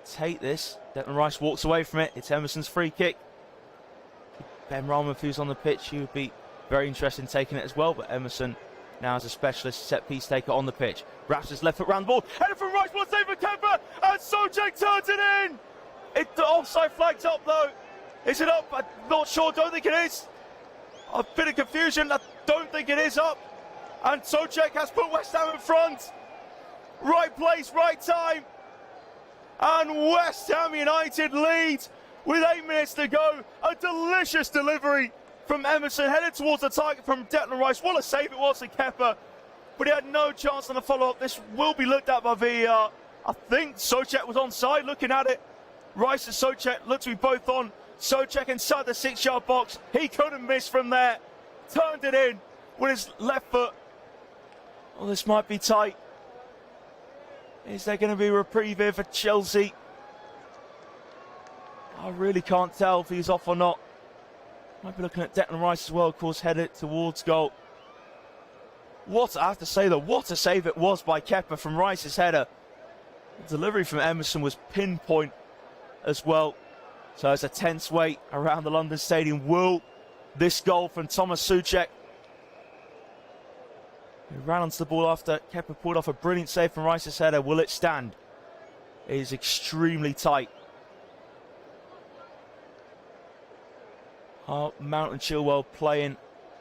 take this. Declan Rice walks away from it. It's Emerson's free kick. Ben Ramoff, who's on the pitch, he would be very interested in taking it as well, but Emerson now as a specialist set-piece taker on the pitch. Wraps his left foot round the ball, headed from right, one save for Kemper, and Souček turns it in! The offside flag's up though. Is it up? I'm not sure, don't think it is. A bit of confusion, I don't think it is up. And Souček has put West Ham in front. Right place, right time. And West Ham United lead with 8 minutes to go. A delicious delivery from Emerson, headed towards the target from Declan Rice. What a save it was to Kepa, but he had no chance on the follow-up. This will be looked at by VAR. I think Souček was onside looking at it. Rice and Souček looked to be both on. Souček inside the 6-yard box. He couldn't miss from there. Turned it in with his left foot. Well, this might be tight. Is there going to be a reprieve here for Chelsea? I really can't tell if he's off or not. Might be looking at Declan Rice as well, of course, headed towards goal. I have to say though, what a save it was by Kepa from Rice's header. The delivery from Emerson was pinpoint as well. So it's a tense wait around the London Stadium. Will this goal from Tomáš Souček, who ran onto the ball after Kepa pulled off a brilliant save from Rice's header, will it stand? It is extremely tight. Mount and Chilwell playing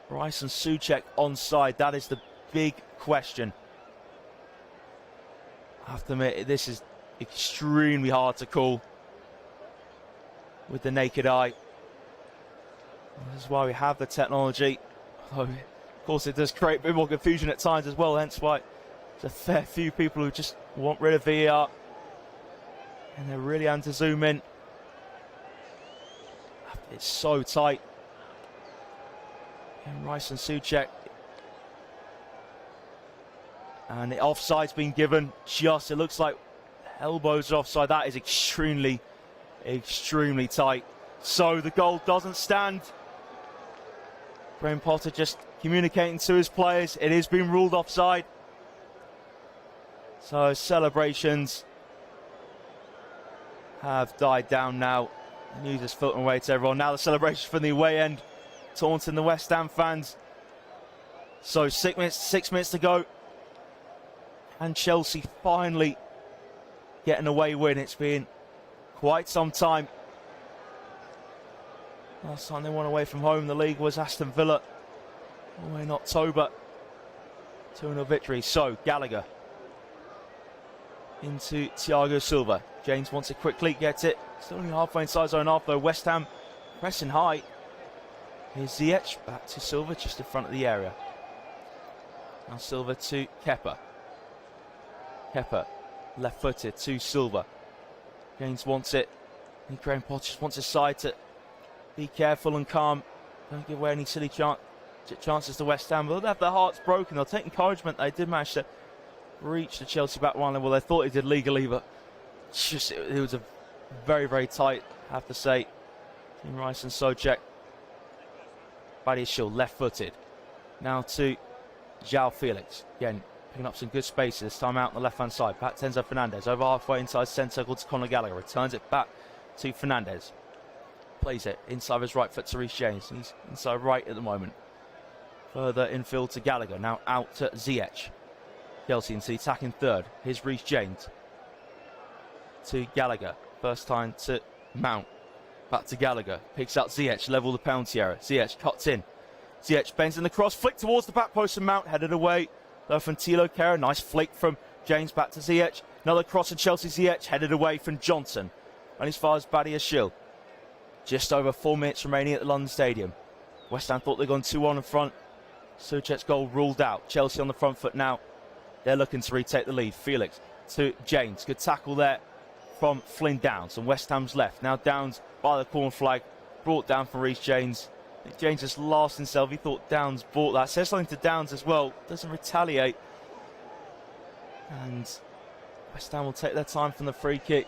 Rice and Souček onside. That is the big question. I have to admit, this is extremely hard to call with the naked eye. This is why we have the technology. Although, of course, it does create a bit more confusion at times as well, hence why there's a fair few people who just want rid of VAR. And they're really having to zoom in. It's so tight. And Rice and Souček. And the offside's been given just, it looks like elbows are offside. That is extremely, extremely tight. So the goal doesn't stand. Graham Potter just communicating to his players. It is being ruled offside. So celebrations have died down now. News is filtering away to everyone. Now the celebration from the away end, taunting the West Ham fans. So 6 minutes to go. And Chelsea finally get an away win. It's been quite some time. Last time they won away from home in the league was Aston Villa away in October. 2-0 victory. So Gallagher into Thiago Silva. James wants it quickly, gets it. Still only halfway inside zone half though. West Ham pressing high. Here's Ziyech back to Silva just in front of the area. Now Silva to Kepa. Kepa left footed to Silva. James wants it. And Graham Potter just wants his side to be careful and calm. Don't give away any silly chances to West Ham. They'll have their hearts broken. They'll take encouragement. They did manage to reach the Chelsea back line. Well, they thought they did legally, but it was a very, very tight, I have to say. Team Rice and Souček. Badiashile left-footed. Now to João Felix. Again, picking up some good space this time out on the left-hand side. Back to Enzo Fernandez. Over halfway inside centre circle to Conor Gallagher. Returns it back to Fernandez. Plays it inside his right foot to Reece James. He's inside right at the moment. Further infield to Gallagher. Now out to Ziyech. Chelsea into the attacking third. Here's Reece James. To Gallagher. First time to Mount. Back to Gallagher. Picks out Ziyech. Level the penalty area. Ziyech cuts in. Ziyech bends in the cross. Flick towards the back post and Mount headed away. Though from Thilo Kehrer. Nice flick from James back to Ziyech. Another cross and Chelsea. Ziyech headed away from Johnson. And as far as Badiashile. Just over 4 minutes remaining at the London Stadium. West Ham thought they'd gone 2-1 in front. Souček's goal ruled out. Chelsea on the front foot now. They're looking to retake the lead. Felix to James. Good tackle there from Flynn Downs. And West Ham's left. Now Downs by the corner flag. Brought down from Reece James. James just lost himself. He thought Downs bought that. Says something to Downs as well. Doesn't retaliate. And West Ham will take their time from the free kick.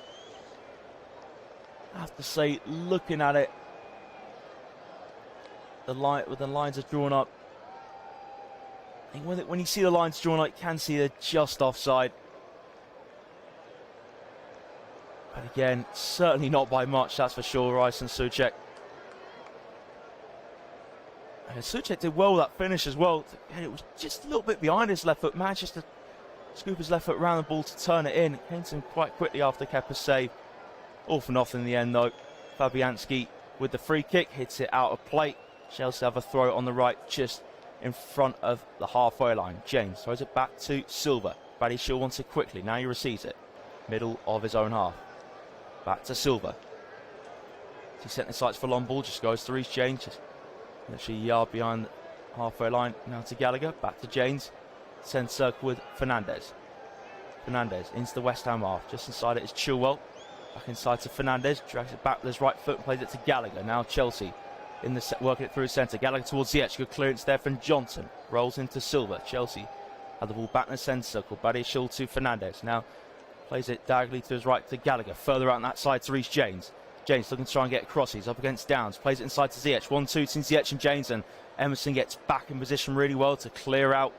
I have to say, looking at it, the lines are drawn up. I think when you see the lines drawn up, you can see they're just offside. But again, certainly not by much, that's for sure. Rice and Souček, Souček did well with that finish as well. And it was just a little bit behind his left foot. Managed to scoop his left foot around the ball to turn it in. It came to him quite quickly after Kepa's save. All for nothing in the end though. Fabianski with the free kick, hits it out of play. Chelsea have a throw on the right just in front of the halfway line. James throws it back to Silva. Badiashile wants it quickly, now he receives it. Middle of his own half. Back to Silva. He sent the sights for long ball, just goes to Reece James. Just literally a yard behind the halfway line. Now to Gallagher, back to James. Send circle with Fernandez. Fernandez into the West Ham half. Just inside it is Chilwell. Back inside to Fernandez. Drags it back with his right foot and plays it to Gallagher. Now Chelsea in the set, working it through centre. Gallagher towards Ziyech. Good clearance there from Johnson. Rolls into Silva. Chelsea had the ball back in the centre circle. Badiashile to Fernandez. Now plays it diagonally to his right to Gallagher. Further out on that side to Reece James. James looking to try and get across. He's up against Downs. Plays it inside to Ziyech. 1-2 between Ziyech and James. And Emerson gets back in position really well to clear out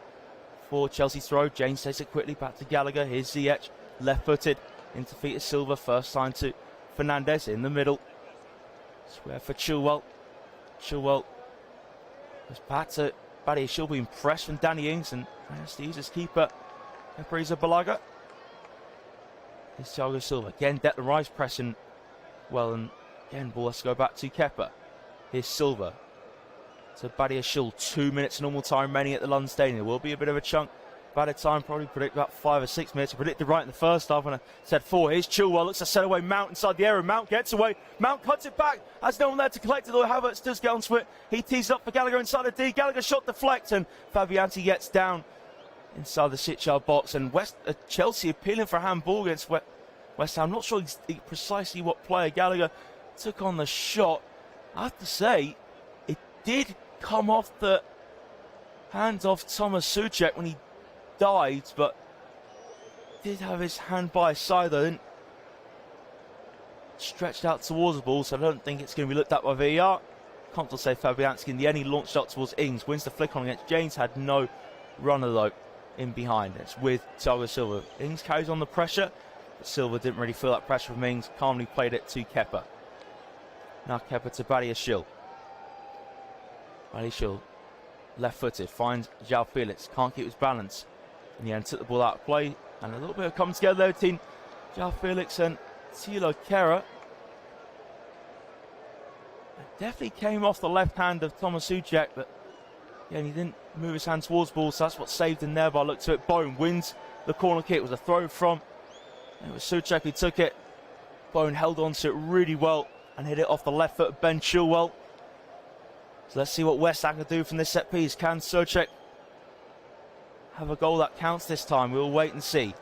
for Chelsea's throw. James takes it quickly back to Gallagher. Here's Ziyech. Left-footed. Into feet of Silva. First time to Fernandez in the middle. Square for Chilwell. Chilwell goes back to Badiashile. Be impressed from Danny Ings. And has to use his keeper, Balaga. Here's Thiago Silva. Again, Declan Rice pressing well, and again, ball has to go back to Kepa. Here's Silva to Badiashile. 2 minutes normal time remaining at the London Stadium. There will be a bit of a chunk. Bad time, probably predict about 5 or 6 minutes. I predicted right in the first half when I said 4. Here's Chilwell, looks to set away Mount inside the area. Mount gets away. Mount cuts it back. Has no one there to collect it, though Havertz does get onto it. He tees up for Gallagher inside the D. Gallagher shot deflect, and Fabianski gets down inside the 6-yard box. And Chelsea appealing for a handball against West Ham. Not sure precisely what player Gallagher took on the shot. I have to say, it did come off the hand of Thomas Souček when he dived, but did have his hand by his side though. Didn't stretched out towards the ball, so I don't think it's going to be looked at by VAR. Can't say Fabianski in the end. He launched up towards Ings, wins the flick on against James. Had no runner though in behind. It's with Thiago Silva. Ings carries on the pressure, but Silva didn't really feel that pressure from Ings. Calmly played it to Kepa. Now Kepa to Badiashile. Badiashile, left-footed, finds João Felix. Can't keep his balance. In the end, took the ball out of play, and a little bit of coming together there between João Felix and Thilo Kehrer. It definitely came off the left hand of Thomas Souček, but yeah, he didn't move his hand towards the ball, so that's what saved him there. By look to it, Bone wins the corner kick. It was a throw from. It was Souček who took it. Bone held on to it really well and hit it off the left foot of Ben Chilwell. So let's see what West Ham can do from this set piece. Can Souček have a goal that counts this time? We'll wait and see.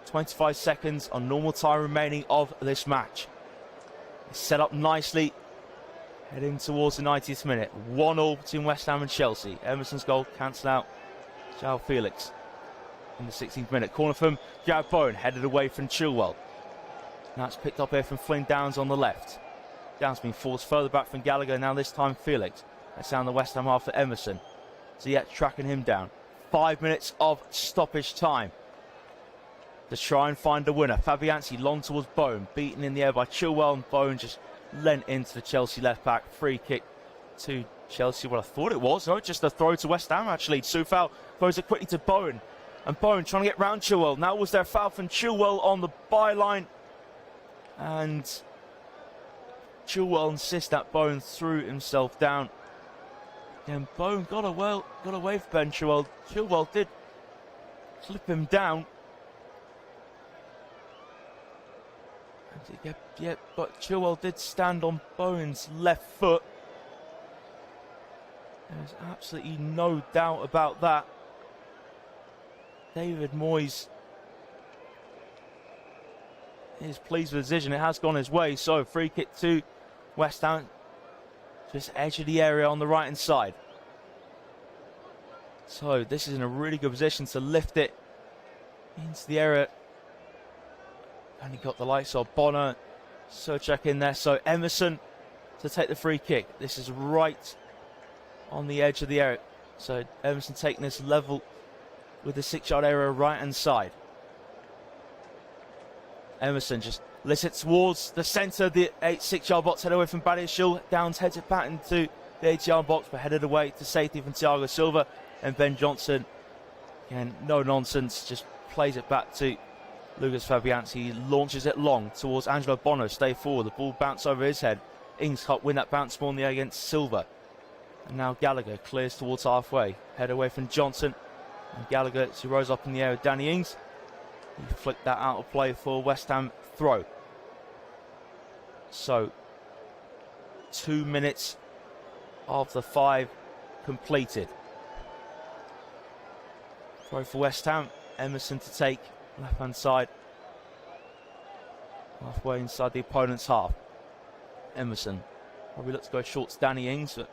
25 seconds on normal time remaining of this match. It's set up nicely, heading towards the 90th minute. 1-1 between West Ham and Chelsea. Emerson's goal cancelled out. João Felix in the 16th minute. Corner from Jarrod Bowen, headed away from Chilwell. Now it's picked up here from Flynn Downs on the left. Downs being forced further back from Gallagher. Now this time Felix. That's down the West Ham half for Emerson. Ziyech tracking him down. 5 minutes of stoppage time to try and find a winner. Fabianski long towards Bone, beaten in the air by Chilwell, and Bone just lent into the Chelsea left back. Free kick to Chelsea. Well, I thought it was. No, just a throw to West Ham actually. Soufal throws it quickly to Bone, and Bone trying to get round Chilwell. Now was there a foul from Chilwell on the byline, and Chilwell insists that Bone threw himself down. And Bone got away from Ben Chilwell. Chilwell did slip him down. Yeah, but Chilwell did stand on Bowen's left foot. There's absolutely no doubt about that. David Moyes is pleased with the decision. It has gone his way. So free kick to West Ham. Just edge of the area on the right hand side. So this is in a really good position to lift it into the area. Only got the likes of Bonner, Souček in there. So Emerson to take the free kick. This is right on the edge of the area. So Emerson taking this level with the 6-yard area right hand side. Emerson just lifts it towards the centre of the 6-yard box, head away from Badiashile. Downs heads it back into the 8-yard box, but headed away to safety from Thiago Silva. And Ben Johnson, again, no nonsense, just plays it back to Lucas Fabianski. He launches it long towards Angelo Bono. Stay forward. The ball bounced over his head. Ings can't win that bounce ball in the air against Silva. And now Gallagher clears towards halfway. Head away from Johnson. And Gallagher, as he rose up in the air with Danny Ings, he flicked that out of play for West Ham throw. So, 2 minutes of the 5 completed. Throw for West Ham. Emerson to take. Left hand side. Halfway inside the opponent's half. Emerson probably looks to go short to Danny Ings, but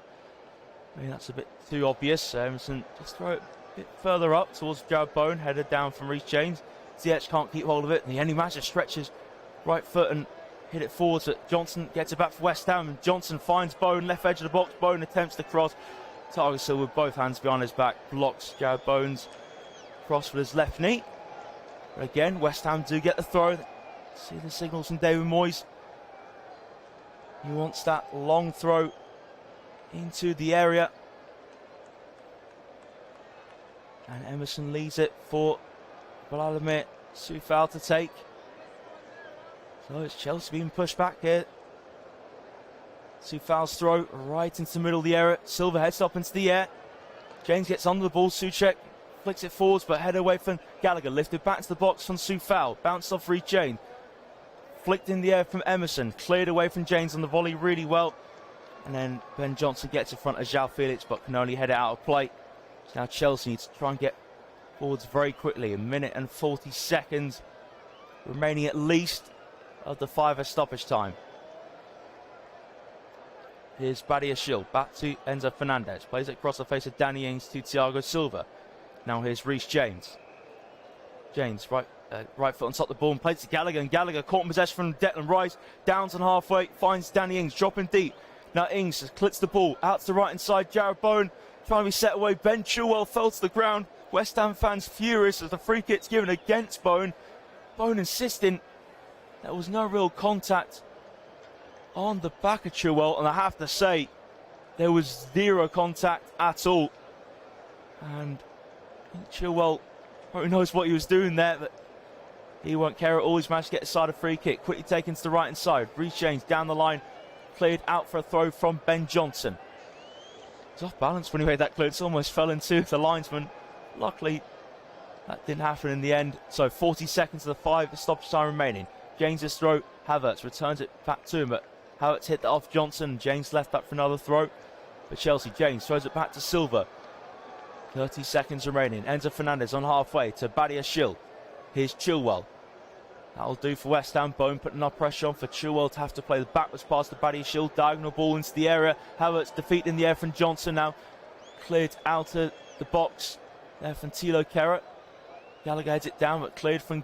maybe that's a bit too obvious. So Emerson just throw it a bit further up towards Jared Bowen, headed down from Reece James. Ziyech can't keep hold of it, and the Andy Matcher stretches right foot and hit it forward. So Johnson gets it back for West Ham, and Johnson finds Bowen, left edge of the box. Bowen attempts to cross. Thiago Silva with both hands behind his back blocks Jared Bowen's cross with his left knee. But again, West Ham do get the throw. See the signals from David Moyes. He wants that long throw into the area. And Emerson leaves it for Vladimir Coufal to take. So it's Chelsea being pushed back here. Coufal's throw right into the middle of the area. Silva heads up into the air. James gets under the ball. Souček flicks it forwards, but head away from Gallagher. Lifted back to the box from Coufal. Bounced off Reece James. Flicked in the air from Emerson. Cleared away from James on the volley really well. And then Ben Johnson gets in front of João Felix, but can only head it out of play. So now Chelsea needs to try and get forwards very quickly. 1 minute and 40 seconds remaining at least of the 5 stoppage time. Here's Badiashile. Back to Enzo Fernandez. Plays it across the face of Danny Ings to Thiago Silva. Now here's Reece James. James, right foot on top of the ball and plays to Gallagher. And Gallagher caught in possession from Declan Rice. Downs on halfway. Finds Danny Ings dropping deep. Now Ings just clips the ball out to the right hand side. Jared Bowen trying to be set away. Ben Chilwell fell to the ground. West Ham fans furious as the free kick's given against Bowen. Bowen insisting there was no real contact on the back of Chilwell. And I have to say, there was zero contact at all. And I think Chilwell probably knows what he was doing there, but he won't care at all. He's managed to get aside a free kick. Quickly taken to the right hand side. Reece James down the line. Cleared out for a throw from Ben Johnson. He's off balance when he made that clearance. Almost fell into the linesman. Luckily, that didn't happen in the end. So 40 seconds of the 5 stoppage time remaining. James's throw. Havertz returns it back to him, but Havertz hit that off Johnson. James left back for another throw. For Chelsea, James throws it back to Silva. 30 seconds remaining. Enzo Fernandez on halfway to Badiashile. Here's Chilwell. That'll do for West Ham. Bowen putting enough pressure on for Chilwell to have to play the backwards pass to Badiashile. Diagonal ball into the area. Havertz defeat in the air from Johnson now. Cleared out of the box there from Thilo Kehrer. Gallagher heads it down, but cleared from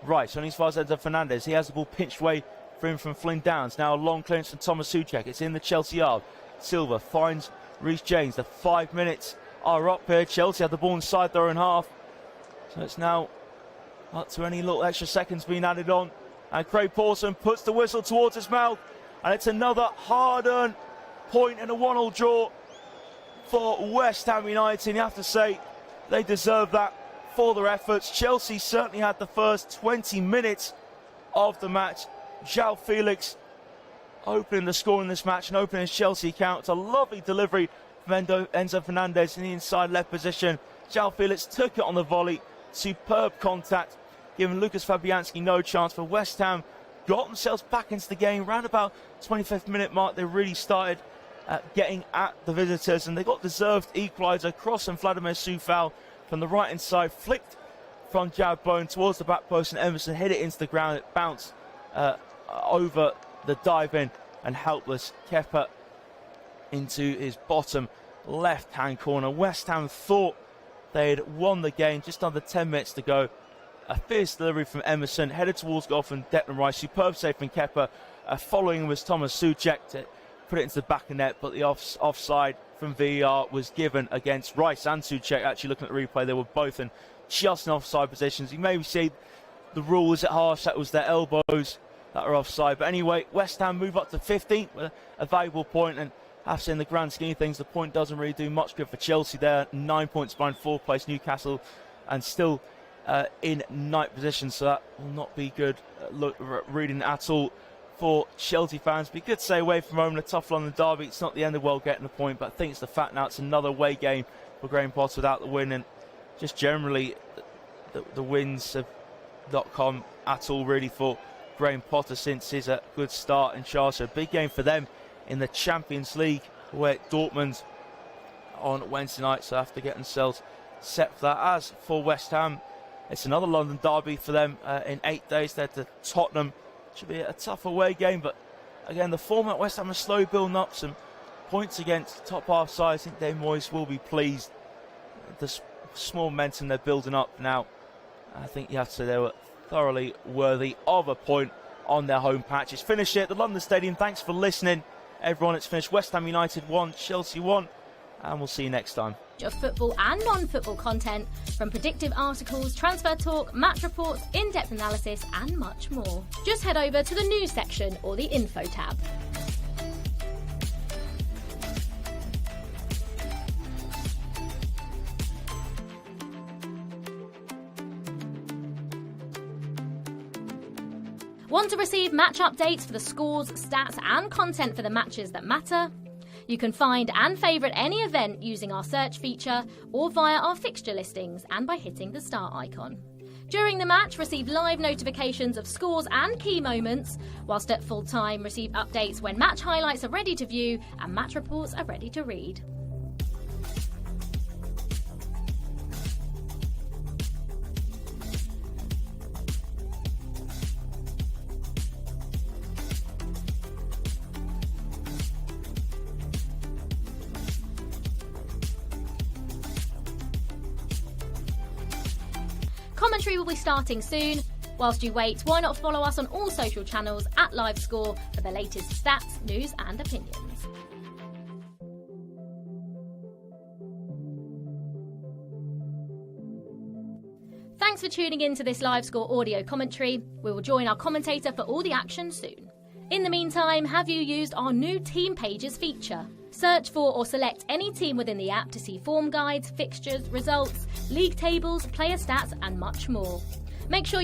Rice. Only as far as Enzo Fernandez. He has the ball pinched away for him from Flynn Downs. Now a long clearance from Thomas Souček. It's in the Chelsea yard. Silva finds Reece James. The 5 minutes are up here. Chelsea had the ball inside their own half. So it's now up to any little extra seconds being added on. And Craig Pawson puts the whistle towards his mouth. And it's another hard-earned point in a 1-1 draw for West Ham United. And you have to say they deserve that for their efforts. Chelsea certainly had the first 20 minutes of the match. João Felix opening the score in this match and opening his Chelsea account. It's a lovely delivery from Enzo Fernandez in the inside left position. João Felix took it on the volley. Superb contact, giving Lucas Fabianski no chance. For West Ham, got themselves back into the game. Round about 25th minute mark, they really started getting at the visitors, and they got deserved equaliser. Cross and Vladimir Coufal from the right hand side, flicked from Jared Bowen towards the back post, and Emerson hit it into the ground. It bounced over the dive in, and helpless Kepa into his bottom left hand corner. West Ham thought they'd won the game. Just under 10 minutes to go. A fierce delivery from Emerson, headed towards goal from Declan Rice. Superb save from Kepa. Following him was Thomas Souček to put it into the back of net, but the offside from VAR was given against Rice and Souček. Actually, looking at the replay, they were both in just in offside positions. You maybe see the rule is it harsh. That was their elbows that are offside. But anyway, West Ham move up to 15th with a valuable point, and have to say in the grand scheme of things, the point doesn't really do much good for Chelsea there. 9 points behind fourth place Newcastle and still in ninth position, so that will not be good reading at all for Chelsea fans. Be good to stay away from home in a tough London derby. It's not the end of the world getting the point, but I think it's the fact now it's another away game for Graham Potter without the win, and just generally the wins have not come at all really for Graham Potter since his good start in charge. So a big game for them in the Champions League away at Dortmund on Wednesday night, so have to get themselves set for that. As for West Ham, it's another London derby for them in 8 days. They're to Tottenham. Should be a tough away game, but again, the form at West Ham is slow building up some points against top half sides. I think Dave Moyes will be pleased. The small momentum they're building up now, I think you have to say they were thoroughly worthy of a point on their home patch. It's finished here at the London Stadium. Thanks for listening, everyone. It's finished. West Ham United 1, Chelsea 1, and we'll see you next time. Of football and non-football content, from predictive articles, transfer talk, match reports, in-depth analysis and much more. Just head over to the news section or the info tab. Want to receive match updates for the scores, stats and content for the matches that matter? You can find and favourite any event using our search feature or via our fixture listings and by hitting the star icon. During the match, receive live notifications of scores and key moments, whilst at full time receive updates when match highlights are ready to view and match reports are ready to read. Commentary will be starting soon. Whilst you wait, why not follow us on all social channels at LiveScore for the latest stats, news and opinions. Thanks for tuning in to this LiveScore audio commentary. We will join our commentator for all the action soon. In the meantime, have you used our new Team Pages feature? Search for or select any team within the app to see form guides, fixtures, results, league tables, player stats and much more. Make sure